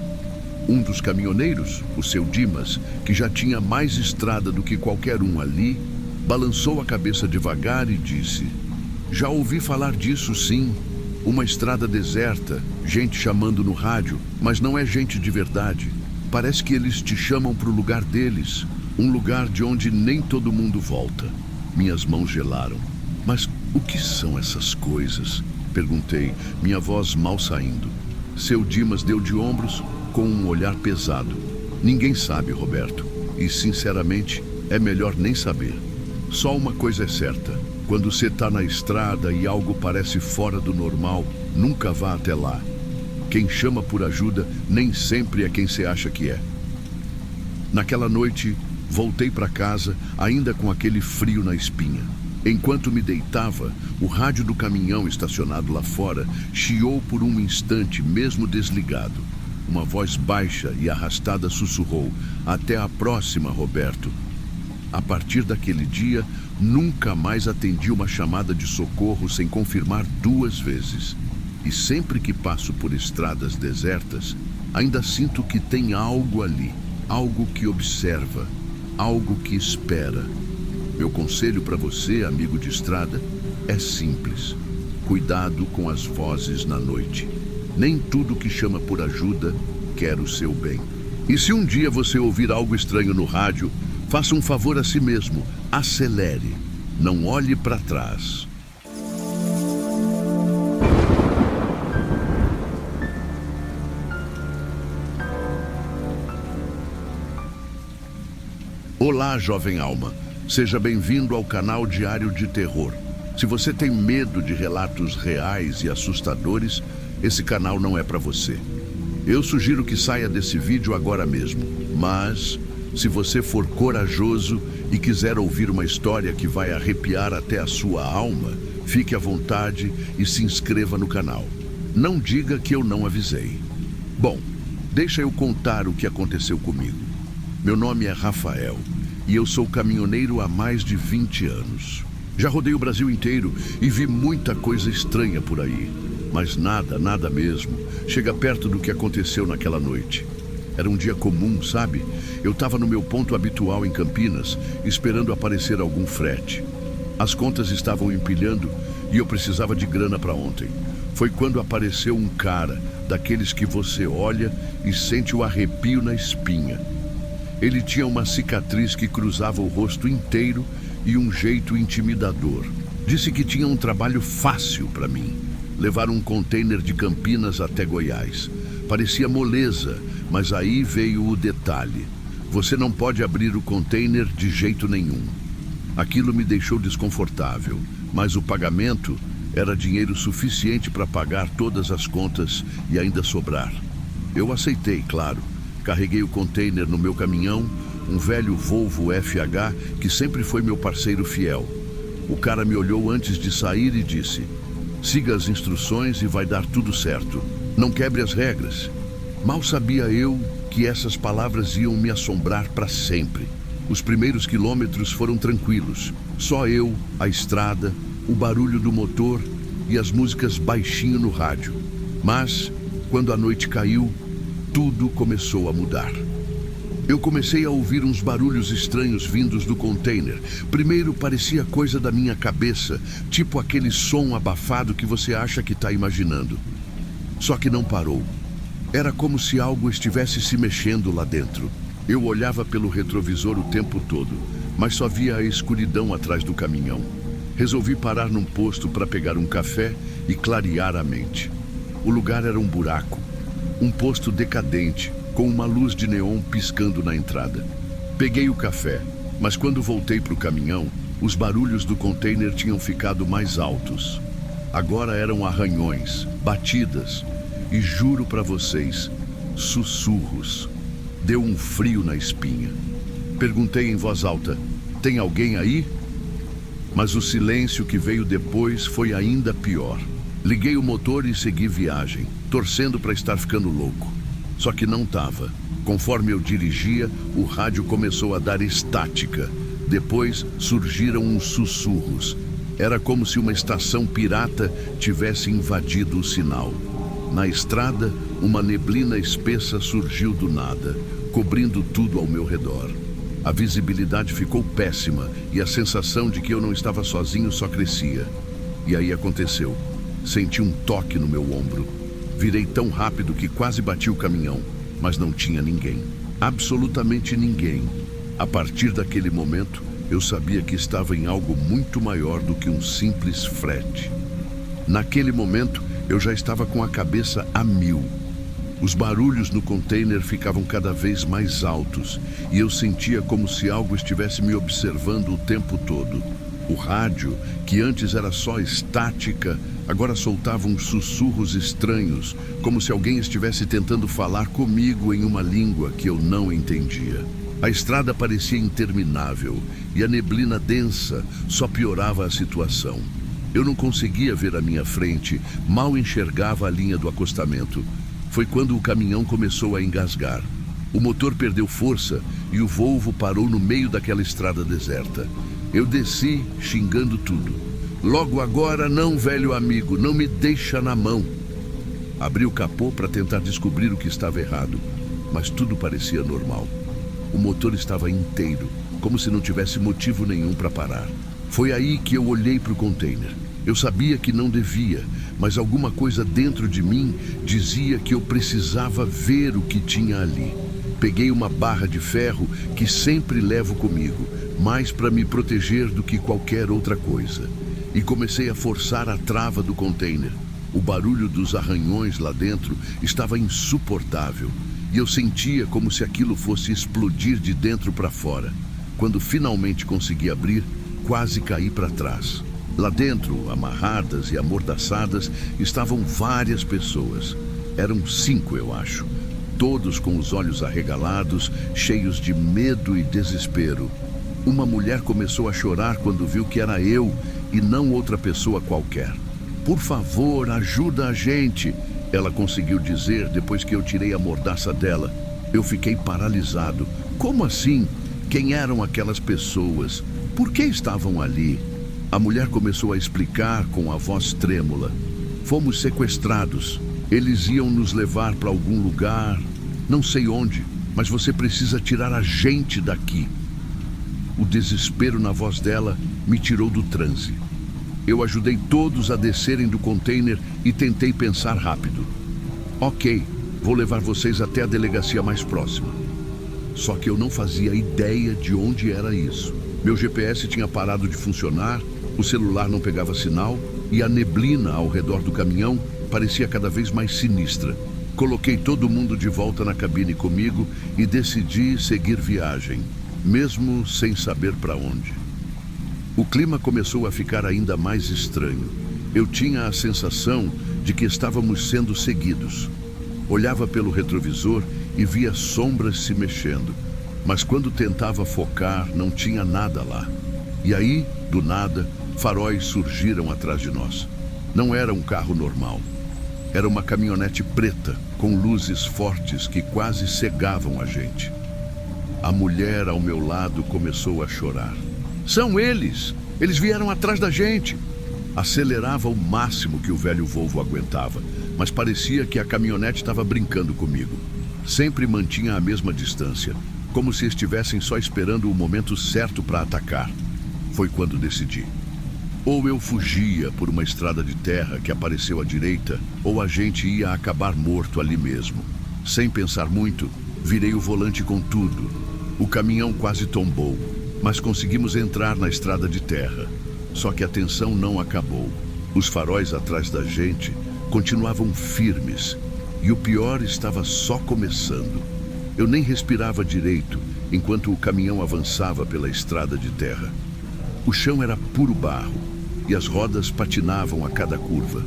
Um dos caminhoneiros, o seu Dimas, que já tinha mais estrada do que qualquer um ali, balançou a cabeça devagar e disse: Já ouvi falar disso, sim. Uma estrada deserta, gente chamando no rádio, mas não é gente de verdade. Parece que eles te chamam para o lugar deles, um lugar de onde nem todo mundo volta. Minhas mãos gelaram. Mas o que são essas coisas? Perguntei, minha voz mal saindo. Seu Dimas deu de ombros, com um olhar pesado. Ninguém sabe, Roberto. E, sinceramente, é melhor nem saber. Só uma coisa é certa. Quando você está na estrada e algo parece fora do normal, nunca vá até lá. Quem chama por ajuda nem sempre é quem você acha que é. Naquela noite, voltei para casa, ainda com aquele frio na espinha. Enquanto me deitava, o rádio do caminhão estacionado lá fora chiou por um instante, mesmo desligado. Uma voz baixa e arrastada sussurrou: Até a próxima, Roberto. A partir daquele dia, nunca mais atendi uma chamada de socorro sem confirmar 2 vezes. E sempre que passo por estradas desertas, ainda sinto que tem algo ali, algo que observa, algo que espera. Meu conselho para você, amigo de estrada, é simples. Cuidado com as vozes na noite. Nem tudo que chama por ajuda quer o seu bem. E se um dia você ouvir algo estranho no rádio, faça um favor a si mesmo, acelere, não olhe para trás. Olá, jovem alma. Seja bem-vindo ao canal Diário de Terror. Se você tem medo de relatos reais e assustadores, esse canal não é para você. Eu sugiro que saia desse vídeo agora mesmo, mas se você for corajoso e quiser ouvir uma história que vai arrepiar até a sua alma, fique à vontade e se inscreva no canal. Não diga que eu não avisei. Bom, deixa eu contar o que aconteceu comigo. Meu nome é Rafael e eu sou caminhoneiro há mais de 20 anos. Já rodei o Brasil inteiro e vi muita coisa estranha por aí, mas nada mesmo chega perto do que aconteceu naquela noite. Era um dia comum, sabe? Eu estava no meu ponto habitual em Campinas, esperando aparecer algum frete. As contas estavam empilhando e eu precisava de grana para ontem. Foi quando apareceu um cara, daqueles que você olha e sente o arrepio na espinha. Ele tinha uma cicatriz que cruzava o rosto inteiro e um jeito intimidador. Disse que tinha um trabalho fácil para mim. Levar um container de Campinas até Goiás. Parecia moleza, mas aí veio o detalhe. Você não pode abrir o container de jeito nenhum. Aquilo me deixou desconfortável, mas o pagamento era dinheiro suficiente para pagar todas as contas e ainda sobrar. Eu aceitei, claro. Carreguei o container no meu caminhão, um velho Volvo FH que sempre foi meu parceiro fiel. O cara me olhou antes de sair e disse: Siga as instruções e vai dar tudo certo. Não quebre as regras. Mal sabia eu que essas palavras iam me assombrar para sempre. Os primeiros quilômetros foram tranquilos. Só eu, a estrada, o barulho do motor e as músicas baixinho no rádio. Mas, quando a noite caiu, tudo começou a mudar. Eu comecei a ouvir uns barulhos estranhos vindos do container. Primeiro parecia coisa da minha cabeça, tipo aquele som abafado que você acha que está imaginando. Só que não parou. Era como se algo estivesse se mexendo lá dentro. Eu olhava pelo retrovisor o tempo todo, mas só via a escuridão atrás do caminhão. Resolvi parar num posto para pegar um café e clarear a mente. O lugar era um buraco, um posto decadente, com uma luz de neon piscando na entrada. Peguei o café, mas quando voltei para o caminhão, os barulhos do container tinham ficado mais altos. Agora eram arranhões, batidas e, juro para vocês, sussurros. Deu um frio na espinha. Perguntei em voz alta: "Tem alguém aí?" Mas o silêncio que veio depois foi ainda pior. Liguei o motor e segui viagem, torcendo para estar ficando louco. Só que não estava. Conforme eu dirigia, o rádio começou a dar estática. Depois surgiram uns sussurros. Era como se uma estação pirata tivesse invadido o sinal. Na estrada, uma neblina espessa surgiu do nada, cobrindo tudo ao meu redor. A visibilidade ficou péssima e a sensação de que eu não estava sozinho só crescia. E aí aconteceu. Senti um toque no meu ombro. Virei tão rápido que quase bati o caminhão, mas não tinha ninguém. Absolutamente ninguém. A partir daquele momento, eu sabia que estava em algo muito maior do que um simples frete. Naquele momento, eu já estava com a cabeça a mil. Os barulhos no container ficavam cada vez mais altos e eu sentia como se algo estivesse me observando o tempo todo. O rádio, que antes era só estática, agora soltava uns sussurros estranhos, como se alguém estivesse tentando falar comigo em uma língua que eu não entendia. A estrada parecia interminável e a neblina densa só piorava a situação. Eu não conseguia ver à minha frente, mal enxergava a linha do acostamento. Foi quando o caminhão começou a engasgar. O motor perdeu força e o Volvo parou no meio daquela estrada deserta. Eu desci, xingando tudo. "Logo agora não, velho amigo, não me deixa na mão." Abri o capô para tentar descobrir o que estava errado, mas tudo parecia normal. O motor estava inteiro, como se não tivesse motivo nenhum para parar. Foi aí que eu olhei para o container. Eu sabia que não devia, mas alguma coisa dentro de mim dizia que eu precisava ver o que tinha ali. Peguei uma barra de ferro que sempre levo comigo, mais para me proteger do que qualquer outra coisa. E comecei a forçar a trava do container. O barulho dos arranhões lá dentro estava insuportável, e eu sentia como se aquilo fosse explodir de dentro para fora. Quando finalmente consegui abrir, quase caí para trás. Lá dentro, amarradas e amordaçadas, estavam várias pessoas. Eram 5, eu acho. Todos com os olhos arregalados, cheios de medo e desespero. Uma mulher começou a chorar quando viu que era eu e não outra pessoa qualquer. "Por favor, ajuda a gente", ela conseguiu dizer depois que eu tirei a mordaça dela. Eu fiquei paralisado. Como assim? Quem eram aquelas pessoas? Por que estavam ali? A mulher começou a explicar com a voz trêmula. "Fomos sequestrados. Eles iam nos levar para algum lugar, não sei onde, mas você precisa tirar a gente daqui." O desespero na voz dela me tirou do transe. Eu ajudei todos a descerem do container e tentei pensar rápido. "Ok, vou levar vocês até a delegacia mais próxima." Só que eu não fazia ideia de onde era isso. Meu GPS tinha parado de funcionar, o celular não pegava sinal e a neblina ao redor do caminhão parecia cada vez mais sinistra. Coloquei todo mundo de volta na cabine comigo e decidi seguir viagem, mesmo sem saber para onde. O clima começou a ficar ainda mais estranho. Eu tinha a sensação de que estávamos sendo seguidos. Olhava pelo retrovisor e via sombras se mexendo, mas quando tentava focar, não tinha nada lá. E aí, do nada, faróis surgiram atrás de nós. Não era um carro normal. Era uma caminhonete preta, com luzes fortes que quase cegavam a gente. A mulher ao meu lado começou a chorar. "São eles! Eles vieram atrás da gente!" Acelerava o máximo que o velho Volvo aguentava, mas parecia que a caminhonete estava brincando comigo. Sempre mantinha a mesma distância, como se estivessem só esperando o momento certo para atacar. Foi quando decidi. Ou eu fugia por uma estrada de terra que apareceu à direita, ou a gente ia acabar morto ali mesmo. Sem pensar muito, virei o volante com tudo. O caminhão quase tombou, mas conseguimos entrar na estrada de terra. Só que a tensão não acabou. Os faróis atrás da gente continuavam firmes, e o pior estava só começando. Eu nem respirava direito enquanto o caminhão avançava pela estrada de terra. O chão era puro barro e as rodas patinavam a cada curva.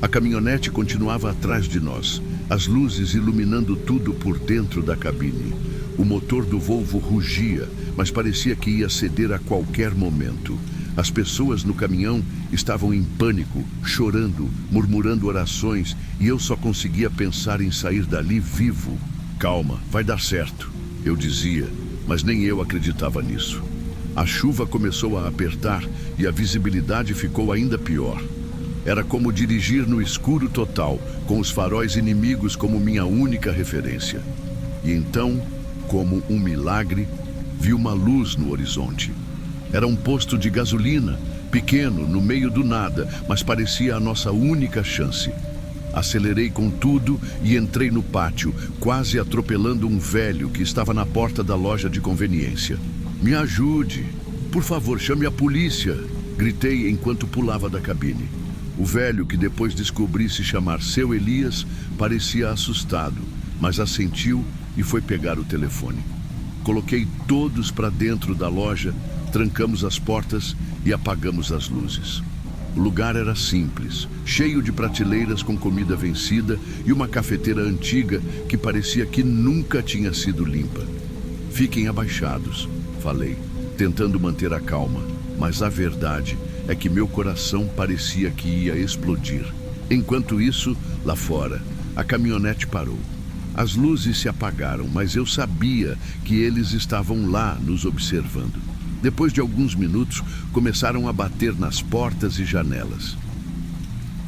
A caminhonete continuava atrás de nós, as luzes iluminando tudo por dentro da cabine. O motor do Volvo rugia, mas parecia que ia ceder a qualquer momento. As pessoas no caminhão estavam em pânico, chorando, murmurando orações, e eu só conseguia pensar em sair dali vivo. Calma, vai dar certo, eu dizia, mas nem eu acreditava nisso. A chuva começou a apertar e a visibilidade ficou ainda pior. Era como dirigir no escuro total, com os faróis inimigos como minha única referência. E então, como um milagre, vi uma luz no horizonte. Era um posto de gasolina, pequeno, no meio do nada, mas parecia a nossa única chance. Acelerei com tudo e entrei no pátio, quase atropelando um velho que estava na porta da loja de conveniência. Me ajude! Por favor, chame a polícia! Gritei enquanto pulava da cabine. O velho, que depois descobri se chamar Seu Elias, parecia assustado, mas assentiu e foi pegar o telefone. Coloquei todos para dentro da loja, trancamos as portas e apagamos as luzes. O lugar era simples, cheio de prateleiras com comida vencida e uma cafeteira antiga que parecia que nunca tinha sido limpa. Fiquem abaixados, falei, tentando manter a calma, mas a verdade é que meu coração parecia que ia explodir. Enquanto isso, lá fora, a caminhonete parou. As luzes se apagaram, mas eu sabia que eles estavam lá nos observando. Depois de alguns minutos, começaram a bater nas portas e janelas.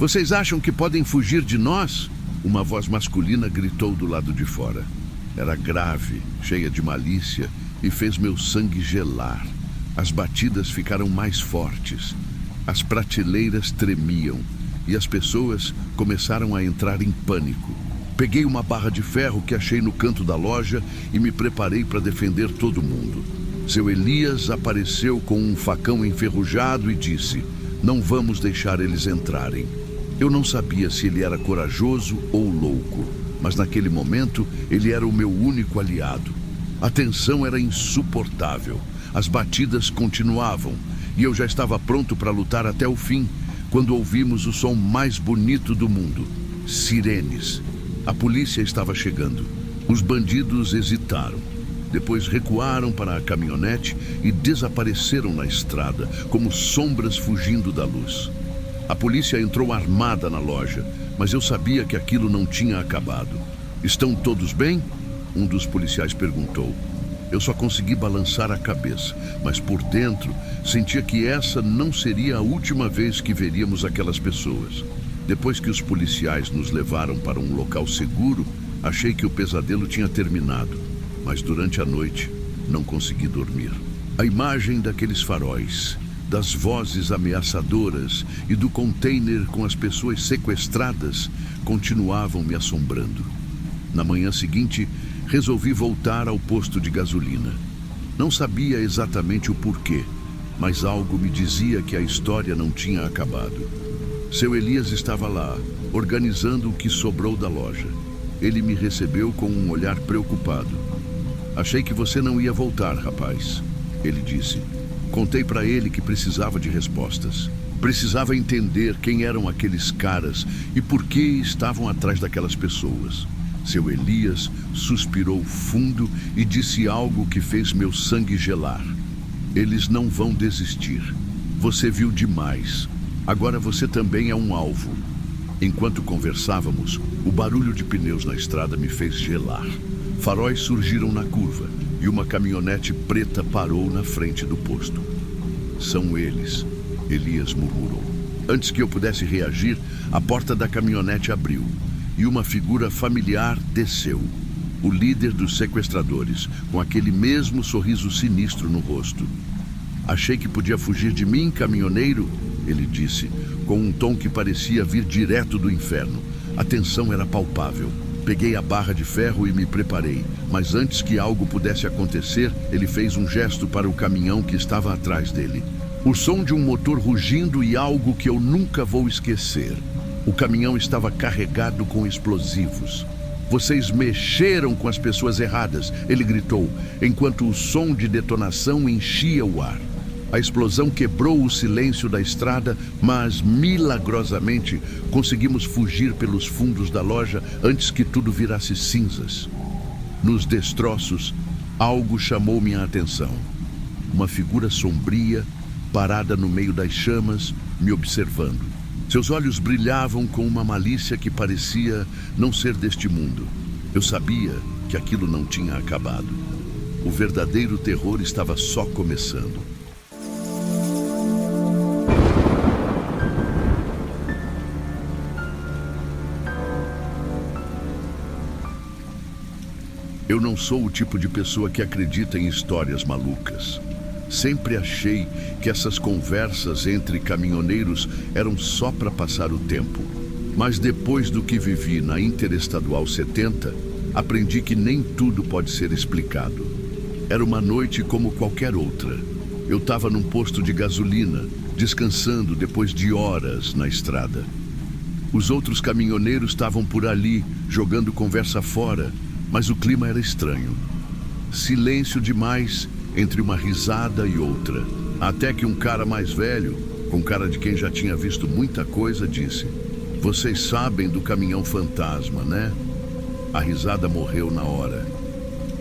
Vocês acham que podem fugir de nós? Uma voz masculina gritou do lado de fora. Era grave, cheia de malícia, e fez meu sangue gelar. As batidas ficaram mais fortes. As prateleiras tremiam e as pessoas começaram a entrar em pânico. Peguei uma barra de ferro que achei no canto da loja e me preparei para defender todo mundo. Seu Elias apareceu com um facão enferrujado e disse: "Não vamos deixar eles entrarem." Eu não sabia se ele era corajoso ou louco, mas naquele momento ele era o meu único aliado. A tensão era insuportável. As batidas continuavam e eu já estava pronto para lutar até o fim, quando ouvimos o som mais bonito do mundo: sirenes. A polícia estava chegando. Os bandidos hesitaram. Depois recuaram para a caminhonete e desapareceram na estrada, como sombras fugindo da luz. A polícia entrou armada na loja, mas eu sabia que aquilo não tinha acabado. "Estão todos bem?" um dos policiais perguntou. Eu só consegui balançar a cabeça, mas por dentro sentia que essa não seria a última vez que veríamos aquelas pessoas. Depois que os policiais nos levaram para um local seguro, achei que o pesadelo tinha terminado, mas durante a noite não consegui dormir. A imagem daqueles faróis, das vozes ameaçadoras e do container com as pessoas sequestradas continuavam me assombrando. Na manhã seguinte, resolvi voltar ao posto de gasolina. Não sabia exatamente o porquê, mas algo me dizia que a história não tinha acabado. Seu Elias estava lá, organizando o que sobrou da loja. Ele me recebeu com um olhar preocupado. "Achei que você não ia voltar, rapaz," ele disse. Contei para ele que precisava de respostas. Precisava entender quem eram aqueles caras e por que estavam atrás daquelas pessoas. Seu Elias suspirou fundo e disse algo que fez meu sangue gelar. "Eles não vão desistir. Você viu demais. Agora você também é um alvo." Enquanto conversávamos, o barulho de pneus na estrada me fez gelar. Faróis surgiram na curva e uma caminhonete preta parou na frente do posto. "São eles," Elias murmurou. Antes que eu pudesse reagir, a porta da caminhonete abriu e uma figura familiar desceu. O líder dos sequestradores, com aquele mesmo sorriso sinistro no rosto. Achei que podia fugir de mim, caminhoneiro? Ele disse, com um tom que parecia vir direto do inferno. A tensão era palpável. Peguei a barra de ferro e me preparei, mas antes que algo pudesse acontecer, ele fez um gesto para o caminhão que estava atrás dele. O som de um motor rugindo e algo que eu nunca vou esquecer. O caminhão estava carregado com explosivos. Vocês mexeram com as pessoas erradas, ele gritou, enquanto o som de detonação enchia o ar. A explosão quebrou o silêncio da estrada, mas milagrosamente conseguimos fugir pelos fundos da loja antes que tudo virasse cinzas. Nos destroços, algo chamou minha atenção. Uma figura sombria, parada no meio das chamas, me observando. Seus olhos brilhavam com uma malícia que parecia não ser deste mundo. Eu sabia que aquilo não tinha acabado. O verdadeiro terror estava só começando. Eu não sou o tipo de pessoa que acredita em histórias malucas. Sempre achei que essas conversas entre caminhoneiros eram só para passar o tempo. Mas depois do que vivi na Interestadual 70, aprendi que nem tudo pode ser explicado. Era uma noite como qualquer outra. Eu estava num posto de gasolina, descansando depois de horas na estrada. Os outros caminhoneiros estavam por ali, jogando conversa fora, mas o clima era estranho. Silêncio demais entre uma risada e outra, até que um cara mais velho, com cara de quem já tinha visto muita coisa, disse: "Vocês sabem do caminhão fantasma, né?" A risada morreu na hora.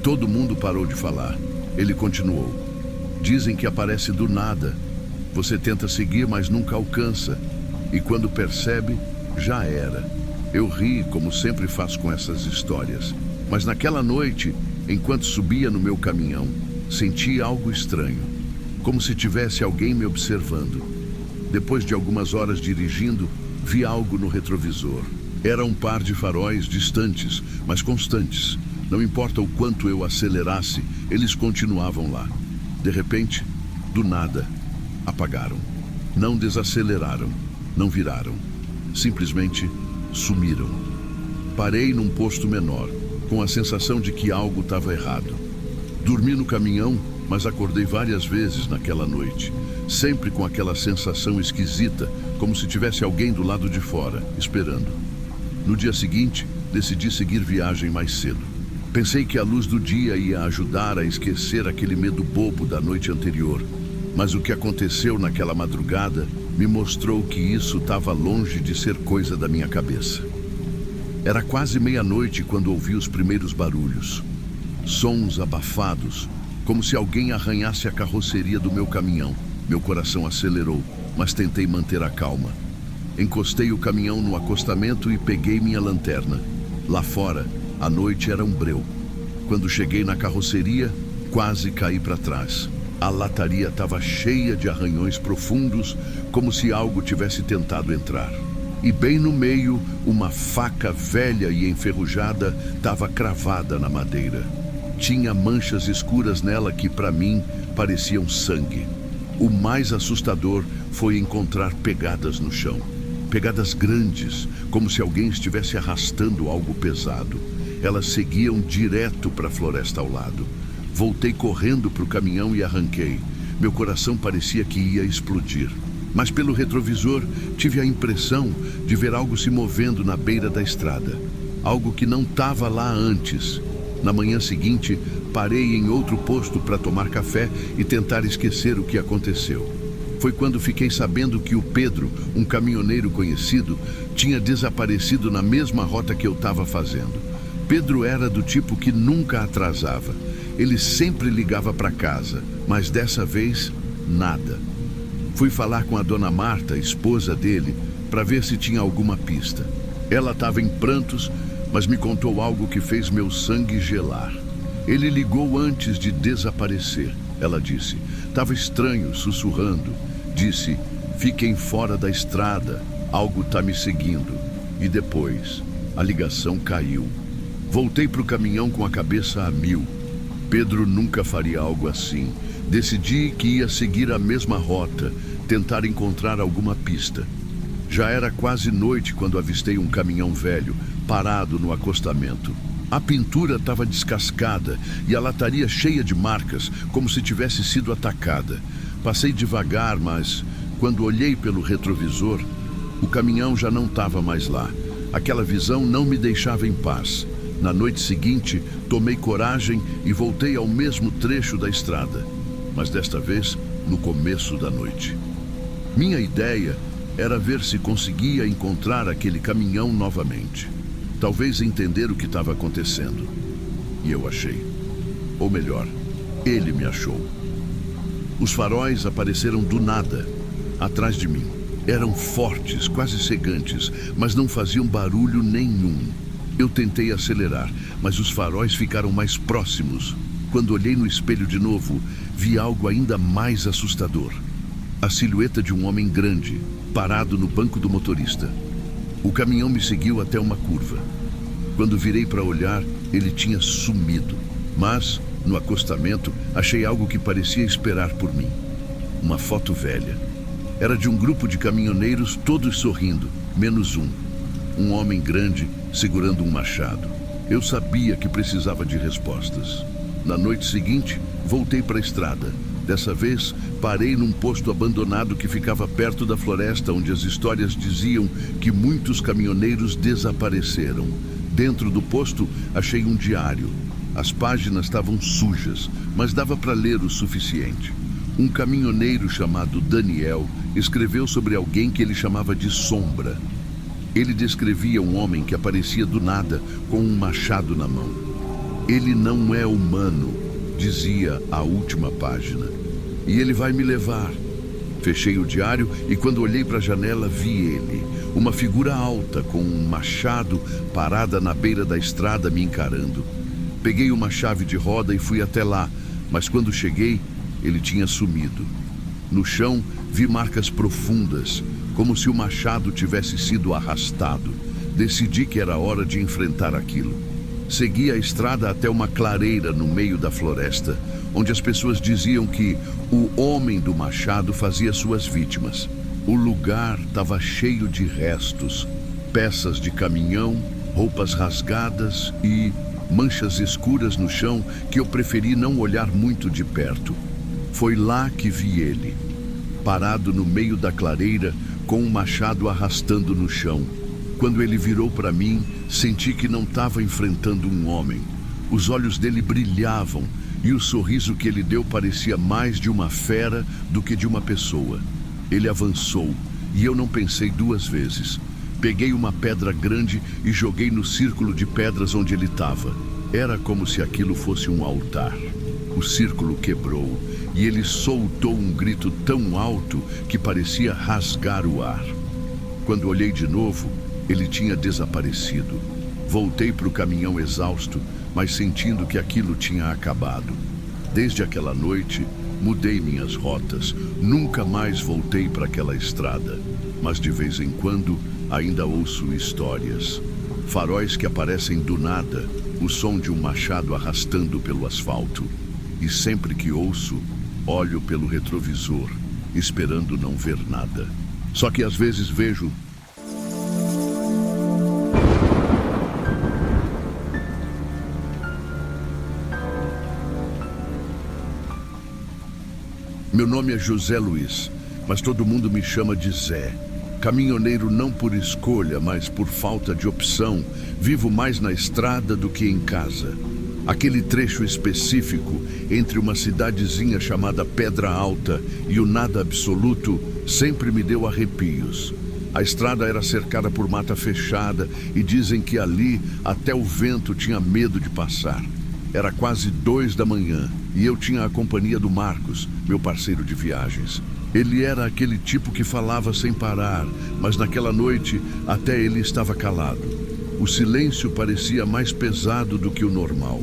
Todo mundo parou de falar. Ele continuou: "Dizem que aparece do nada. Você tenta seguir, mas nunca alcança. E quando percebe, já era." Eu ri, como sempre faço com essas histórias. Mas naquela noite, enquanto subia no meu caminhão, senti algo estranho, como se tivesse alguém me observando. Depois de algumas horas dirigindo, vi algo no retrovisor. Era um par de faróis distantes, mas constantes. Não importa o quanto eu acelerasse, eles continuavam lá. De repente, do nada, apagaram. Não desaceleraram, não viraram. Simplesmente sumiram. Parei num posto menor, com a sensação de que algo estava errado. Dormi no caminhão, mas acordei várias vezes naquela noite, sempre com aquela sensação esquisita, como se tivesse alguém do lado de fora, esperando. No dia seguinte, decidi seguir viagem mais cedo. Pensei que a luz do dia ia ajudar a esquecer aquele medo bobo da noite anterior, mas o que aconteceu naquela madrugada me mostrou que isso estava longe de ser coisa da minha cabeça. Era quase meia-noite quando ouvi os primeiros barulhos. Sons abafados, como se alguém arranhasse a carroceria do meu caminhão. Meu coração acelerou, mas tentei manter a calma. Encostei o caminhão no acostamento e peguei minha lanterna. Lá fora, a noite era um breu. Quando cheguei na carroceria, quase caí para trás. A lataria estava cheia de arranhões profundos, como se algo tivesse tentado entrar. E bem no meio, uma faca velha e enferrujada estava cravada na madeira. Tinha manchas escuras nela que, para mim, pareciam sangue. O mais assustador foi encontrar pegadas no chão. Pegadas grandes, como se alguém estivesse arrastando algo pesado. Elas seguiam direto para a floresta ao lado. Voltei correndo para o caminhão e arranquei. Meu coração parecia que ia explodir. Mas pelo retrovisor, tive a impressão de ver algo se movendo na beira da estrada. Algo que não estava lá antes. Na manhã seguinte, parei em outro posto para tomar café e tentar esquecer o que aconteceu. Foi quando fiquei sabendo que o Pedro, um caminhoneiro conhecido, tinha desaparecido na mesma rota que eu estava fazendo. Pedro era do tipo que nunca atrasava. Ele sempre ligava para casa, mas dessa vez, nada. Fui falar com a dona Marta, esposa dele, para ver se tinha alguma pista. Ela estava em prantos, mas me contou algo que fez meu sangue gelar. Ele ligou antes de desaparecer, ela disse. Estava estranho, sussurrando. Disse: Fiquem fora da estrada, algo tá me seguindo. E depois, a ligação caiu. Voltei pro caminhão com a cabeça a mil. Pedro nunca faria algo assim. Decidi que ia seguir a mesma rota, tentar encontrar alguma pista. Já era quase noite quando avistei um caminhão velho, parado no acostamento. A pintura estava descascada e a lataria cheia de marcas, como se tivesse sido atacada. Passei devagar, mas quando olhei pelo retrovisor, o caminhão já não estava mais lá. Aquela visão não me deixava em paz. Na noite seguinte, tomei coragem e voltei ao mesmo trecho da estrada, mas desta vez no começo da noite. Minha ideia era ver se conseguia encontrar aquele caminhão novamente. Talvez entender o que estava acontecendo. E eu achei. Ou melhor, ele me achou. Os faróis apareceram do nada, atrás de mim. Eram fortes, quase cegantes, mas não faziam barulho nenhum. Eu tentei acelerar, mas os faróis ficaram mais próximos. Quando olhei no espelho de novo, vi algo ainda mais assustador. A silhueta de um homem grande, parado no banco do motorista. O caminhão me seguiu até uma curva. Quando virei para olhar, ele tinha sumido. Mas, no acostamento, achei algo que parecia esperar por mim. Uma foto velha. Era de um grupo de caminhoneiros todos sorrindo, menos um. Um homem grande segurando um machado. Eu sabia que precisava de respostas. Na noite seguinte, voltei para a estrada. Dessa vez, parei num posto abandonado que ficava perto da floresta, onde as histórias diziam que muitos caminhoneiros desapareceram. Dentro do posto, achei um diário. As páginas estavam sujas, mas dava para ler o suficiente. Um caminhoneiro chamado Daniel escreveu sobre alguém que ele chamava de Sombra. Ele descrevia um homem que aparecia do nada com um machado na mão. Ele não é humano, dizia a última página. E ele vai me levar. Fechei o diário e quando olhei para a janela vi ele. Uma figura alta com um machado parada na beira da estrada me encarando. Peguei uma chave de roda e fui até lá, mas quando cheguei, ele tinha sumido. No chão, vi marcas profundas, como se o machado tivesse sido arrastado. Decidi que era hora de enfrentar aquilo. Segui a estrada até uma clareira no meio da floresta, onde as pessoas diziam que o homem do machado fazia suas vítimas. O lugar estava cheio de restos, peças de caminhão, roupas rasgadas e manchas escuras no chão que eu preferi não olhar muito de perto. Foi lá que vi ele, parado no meio da clareira, com um machado arrastando no chão. Quando ele virou para mim, senti que não estava enfrentando um homem. Os olhos dele brilhavam e o sorriso que ele deu parecia mais de uma fera do que de uma pessoa. Ele avançou e eu não pensei duas vezes. Peguei uma pedra grande e joguei no círculo de pedras onde ele estava. Era como se aquilo fosse um altar. O círculo quebrou e ele soltou um grito tão alto que parecia rasgar o ar. Quando olhei de novo, ele tinha desaparecido. Voltei para o caminhão exausto, mas sentindo que aquilo tinha acabado. Desde aquela noite, mudei minhas rotas. Nunca mais voltei para aquela estrada. Mas de vez em quando, ainda ouço histórias. Faróis que aparecem do nada, o som de um machado arrastando pelo asfalto. E sempre que ouço, olho pelo retrovisor, esperando não ver nada. Só que às vezes vejo. Meu nome é José Luiz, mas todo mundo me chama de Zé. Caminhoneiro não por escolha, mas por falta de opção. Vivo mais na estrada do que em casa. Aquele trecho específico entre uma cidadezinha chamada Pedra Alta e o nada absoluto sempre me deu arrepios. A estrada era cercada por mata fechada e dizem que ali até o vento tinha medo de passar. Era quase 2 da manhã e eu tinha a companhia do Marcos, meu parceiro de viagens. Ele era aquele tipo que falava sem parar, mas naquela noite até ele estava calado. O silêncio parecia mais pesado do que o normal.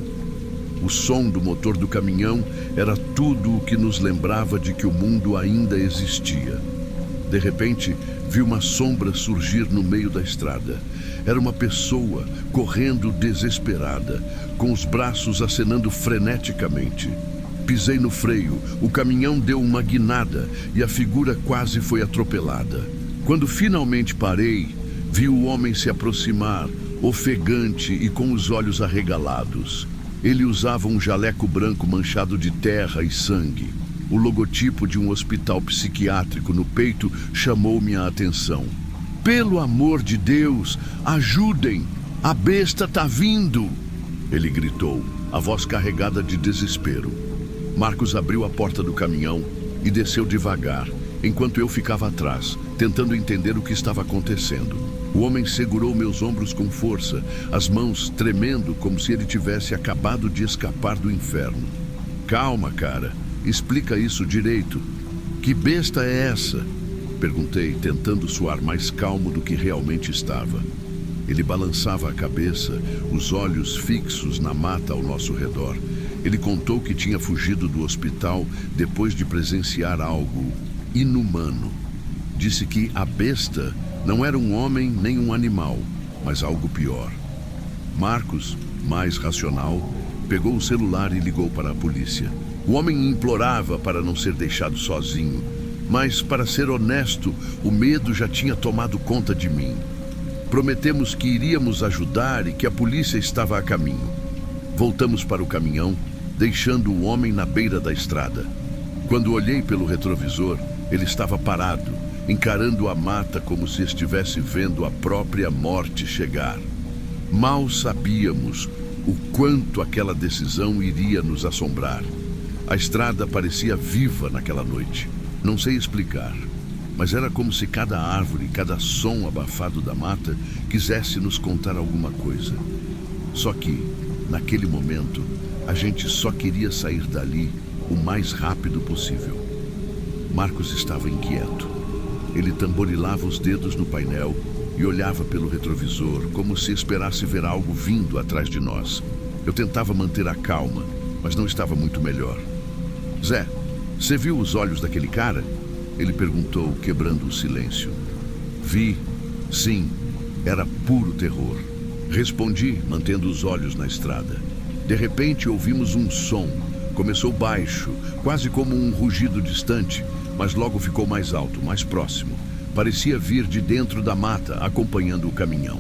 O som do motor do caminhão era tudo o que nos lembrava de que o mundo ainda existia. De repente, vi uma sombra surgir no meio da estrada. Era uma pessoa correndo desesperada, com os braços acenando freneticamente. Pisei no freio, o caminhão deu uma guinada e a figura quase foi atropelada. Quando finalmente parei, vi o homem se aproximar, ofegante e com os olhos arregalados. Ele usava um jaleco branco manchado de terra e sangue. O logotipo de um hospital psiquiátrico no peito chamou minha atenção. "Pelo amor de Deus, ajudem! A besta tá vindo!" Ele gritou, a voz carregada de desespero. Marcos abriu a porta do caminhão e desceu devagar, enquanto eu ficava atrás, tentando entender o que estava acontecendo. O homem segurou meus ombros com força, as mãos tremendo como se ele tivesse acabado de escapar do inferno. "Calma, cara. Explica isso direito. Que besta é essa?" Perguntei, tentando soar mais calmo do que realmente estava. Ele balançava a cabeça, os olhos fixos na mata ao nosso redor. Ele contou que tinha fugido do hospital depois de presenciar algo inumano. Disse que a besta não era um homem nem um animal, mas algo pior. Marcos, mais racional, pegou o celular e ligou para a polícia. O homem implorava para não ser deixado sozinho, mas, para ser honesto, o medo já tinha tomado conta de mim. Prometemos que iríamos ajudar e que a polícia estava a caminho. Voltamos para o caminhão, deixando o homem na beira da estrada. Quando olhei pelo retrovisor, ele estava parado, encarando a mata como se estivesse vendo a própria morte chegar. Mal sabíamos o quanto aquela decisão iria nos assombrar. A estrada parecia viva naquela noite. Não sei explicar, mas era como se cada árvore, cada som abafado da mata quisesse nos contar alguma coisa. Só que, naquele momento, a gente só queria sair dali o mais rápido possível. Marcos estava inquieto. Ele tamborilava os dedos no painel e olhava pelo retrovisor, como se esperasse ver algo vindo atrás de nós. Eu tentava manter a calma, mas não estava muito melhor. "Zé, você viu os olhos daquele cara?" Ele perguntou, quebrando o silêncio. "Vi, sim, era puro terror." Respondi, mantendo os olhos na estrada. De repente ouvimos um som. Começou baixo, quase como um rugido distante, mas logo ficou mais alto, mais próximo. Parecia vir de dentro da mata, acompanhando o caminhão.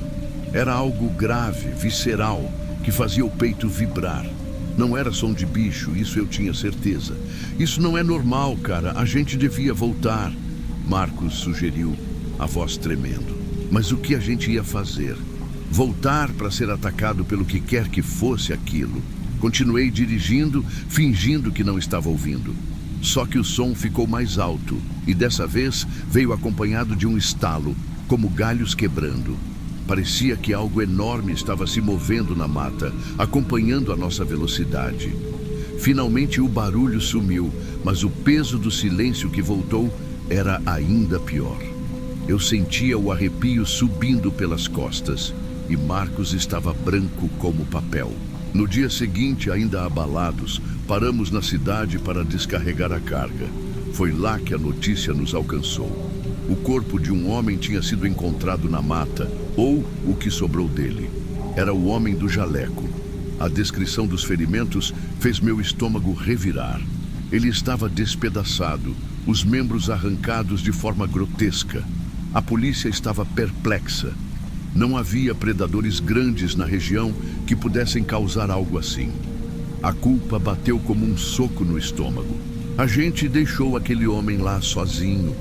Era algo grave, visceral, que fazia o peito vibrar. Não era som de bicho, isso eu tinha certeza. "Isso não é normal, cara. A gente devia voltar", Marcos sugeriu, a voz tremendo. Mas o que a gente ia fazer? Voltar para ser atacado pelo que quer que fosse aquilo? Continuei dirigindo, fingindo que não estava ouvindo. Só que o som ficou mais alto e dessa vez veio acompanhado de um estalo, como galhos quebrando. Parecia que algo enorme estava se movendo na mata, acompanhando a nossa velocidade. Finalmente o barulho sumiu, mas o peso do silêncio que voltou era ainda pior. Eu sentia o arrepio subindo pelas costas e Marcos estava branco como papel. No dia seguinte, ainda abalados, paramos na cidade para descarregar a carga. Foi lá que a notícia nos alcançou. O corpo de um homem tinha sido encontrado na mata, ou o que sobrou dele. Era o homem do jaleco. A descrição dos ferimentos fez meu estômago revirar. Ele estava despedaçado, os membros arrancados de forma grotesca. A polícia estava perplexa. Não havia predadores grandes na região que pudessem causar algo assim. A culpa bateu como um soco no estômago. A gente deixou aquele homem lá sozinho.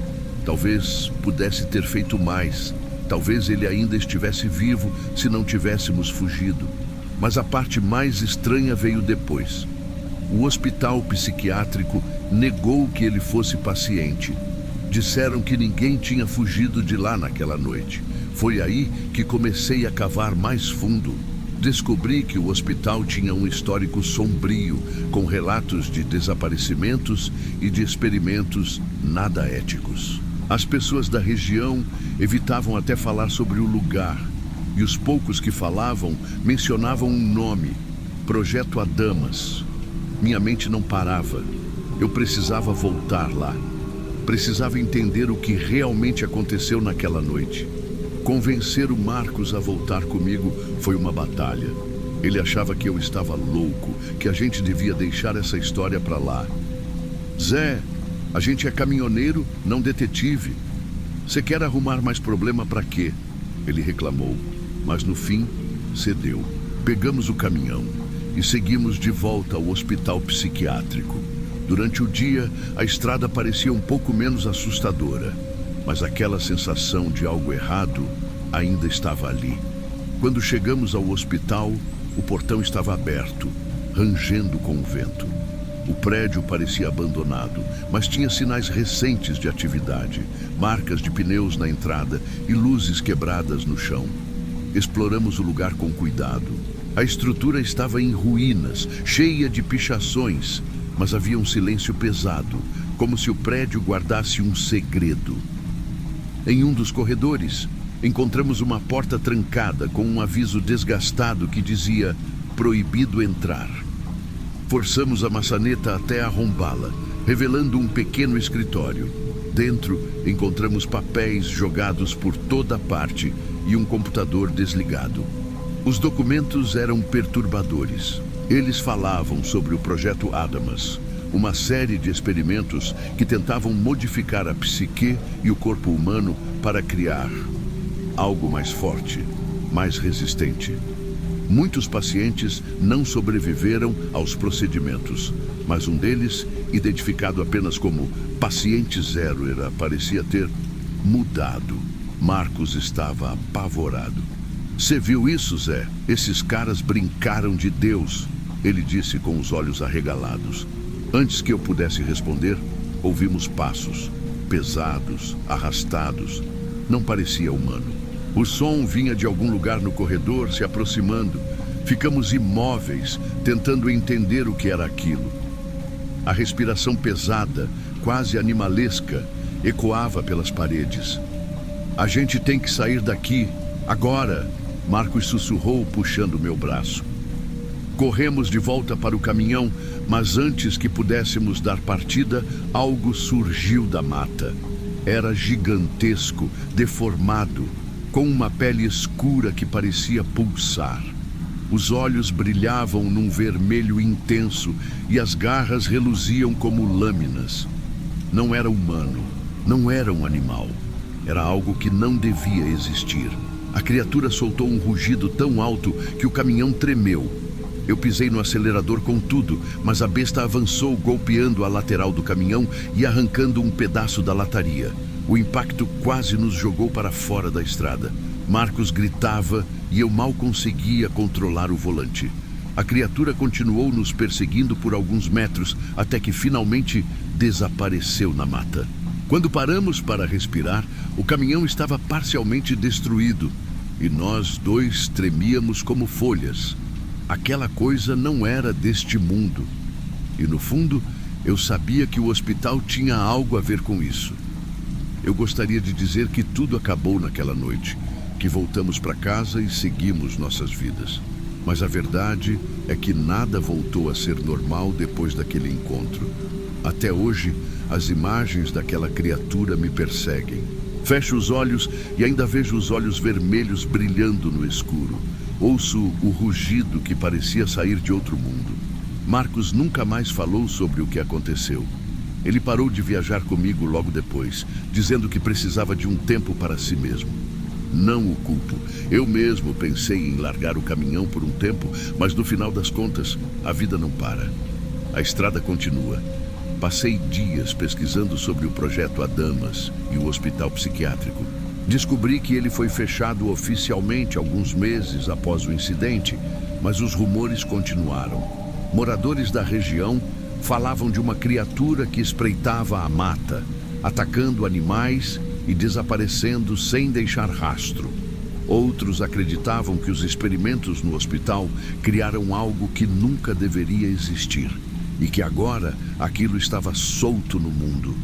Talvez pudesse ter feito mais. Talvez ele ainda estivesse vivo se não tivéssemos fugido. Mas a parte mais estranha veio depois. O hospital psiquiátrico negou que ele fosse paciente. Disseram que ninguém tinha fugido de lá naquela noite. Foi aí que comecei a cavar mais fundo. Descobri que o hospital tinha um histórico sombrio, com relatos de desaparecimentos e de experimentos nada éticos. As pessoas da região evitavam até falar sobre o lugar, e os poucos que falavam mencionavam um nome: Projeto Adamas. Minha mente não parava. Eu precisava voltar lá. Precisava entender o que realmente aconteceu naquela noite. Convencer o Marcos a voltar comigo foi uma batalha. Ele achava que eu estava louco, que a gente devia deixar essa história para lá. Zé, a gente é caminhoneiro, não detetive. Você quer arrumar mais problema para quê? Ele reclamou, mas no fim cedeu. Pegamos o caminhão e seguimos de volta ao hospital psiquiátrico. Durante o dia, a estrada parecia um pouco menos assustadora, mas aquela sensação de algo errado ainda estava ali. Quando chegamos ao hospital, o portão estava aberto, rangendo com o vento. O prédio parecia abandonado, mas tinha sinais recentes de atividade, marcas de pneus na entrada e luzes quebradas no chão. Exploramos o lugar com cuidado. A estrutura estava em ruínas, cheia de pichações, mas havia um silêncio pesado, como se o prédio guardasse um segredo. Em um dos corredores, encontramos uma porta trancada com um aviso desgastado que dizia "Proibido entrar". Forçamos a maçaneta até arrombá-la, revelando um pequeno escritório. Dentro, encontramos papéis jogados por toda parte e um computador desligado. Os documentos eram perturbadores. Eles falavam sobre o projeto Adamas, uma série de experimentos que tentavam modificar a psique e o corpo humano para criar algo mais forte, mais resistente. Muitos pacientes não sobreviveram aos procedimentos, mas um deles, identificado apenas como paciente zero, parecia ter mudado. Marcos estava apavorado. "Você viu isso, Zé? Esses caras brincaram de Deus", ele disse com os olhos arregalados. Antes que eu pudesse responder, ouvimos passos, pesados, arrastados. Não parecia humano. O som vinha de algum lugar no corredor, se aproximando. Ficamos imóveis, tentando entender o que era aquilo. A respiração pesada, quase animalesca, ecoava pelas paredes. "A gente tem que sair daqui, agora", Marcos sussurrou, puxando meu braço. Corremos de volta para o caminhão, mas antes que pudéssemos dar partida, algo surgiu da mata. Era gigantesco, deformado, com uma pele escura que parecia pulsar. Os olhos brilhavam num vermelho intenso e as garras reluziam como lâminas. Não era humano, não era um animal. Era algo que não devia existir. A criatura soltou um rugido tão alto que o caminhão tremeu. Eu pisei no acelerador com tudo, mas a besta avançou, golpeando a lateral do caminhão e arrancando um pedaço da lataria. O impacto quase nos jogou para fora da estrada. Marcos gritava e eu mal conseguia controlar o volante. A criatura continuou nos perseguindo por alguns metros, até que finalmente desapareceu na mata. Quando paramos para respirar, o caminhão estava parcialmente destruído e nós dois tremíamos como folhas. Aquela coisa não era deste mundo. E no fundo, eu sabia que o hospital tinha algo a ver com isso. Eu gostaria de dizer que tudo acabou naquela noite, que voltamos para casa e seguimos nossas vidas. Mas a verdade é que nada voltou a ser normal depois daquele encontro. Até hoje, as imagens daquela criatura me perseguem. Fecho os olhos e ainda vejo os olhos vermelhos brilhando no escuro. Ouço o rugido que parecia sair de outro mundo. Marcos nunca mais falou sobre o que aconteceu. Ele parou de viajar comigo logo depois, dizendo que precisava de um tempo para si mesmo. Não o culpo. Eu mesmo pensei em largar o caminhão por um tempo, mas no final das contas, a vida não para. A estrada continua. Passei dias pesquisando sobre o projeto Adamas e o hospital psiquiátrico. Descobri que ele foi fechado oficialmente alguns meses após o incidente, mas os rumores continuaram. Moradores da região falavam de uma criatura que espreitava a mata, atacando animais e desaparecendo sem deixar rastro. Outros acreditavam que os experimentos no hospital criaram algo que nunca deveria existir e que agora aquilo estava solto no mundo.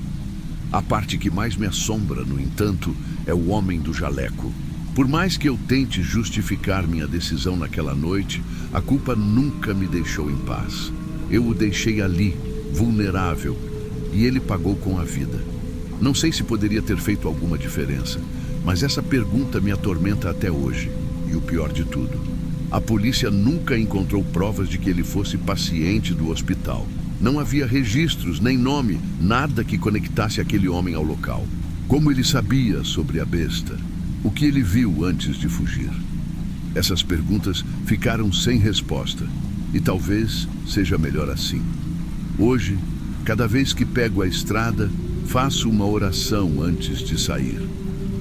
A parte que mais me assombra, no entanto, é o homem do jaleco. Por mais que eu tente justificar minha decisão naquela noite, a culpa nunca me deixou em paz. Eu o deixei ali, vulnerável, e ele pagou com a vida. Não sei se poderia ter feito alguma diferença, mas essa pergunta me atormenta até hoje. E o pior de tudo, a polícia nunca encontrou provas de que ele fosse paciente do hospital. Não havia registros, nem nome, nada que conectasse aquele homem ao local. Como ele sabia sobre a besta? O que ele viu antes de fugir? Essas perguntas ficaram sem resposta, e talvez seja melhor assim. Hoje, cada vez que pego a estrada, faço uma oração antes de sair.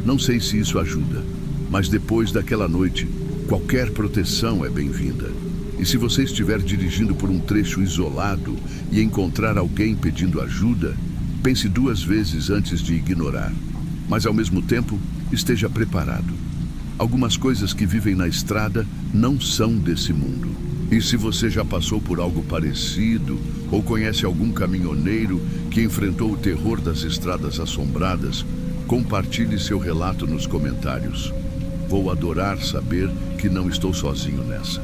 Não sei se isso ajuda, mas depois daquela noite, qualquer proteção é bem-vinda. E se você estiver dirigindo por um trecho isolado e encontrar alguém pedindo ajuda, pense 2 vezes antes de ignorar. Mas ao mesmo tempo, esteja preparado. Algumas coisas que vivem na estrada não são desse mundo. E se você já passou por algo parecido, ou conhece algum caminhoneiro que enfrentou o terror das estradas assombradas, compartilhe seu relato nos comentários. Vou adorar saber que não estou sozinho nessa.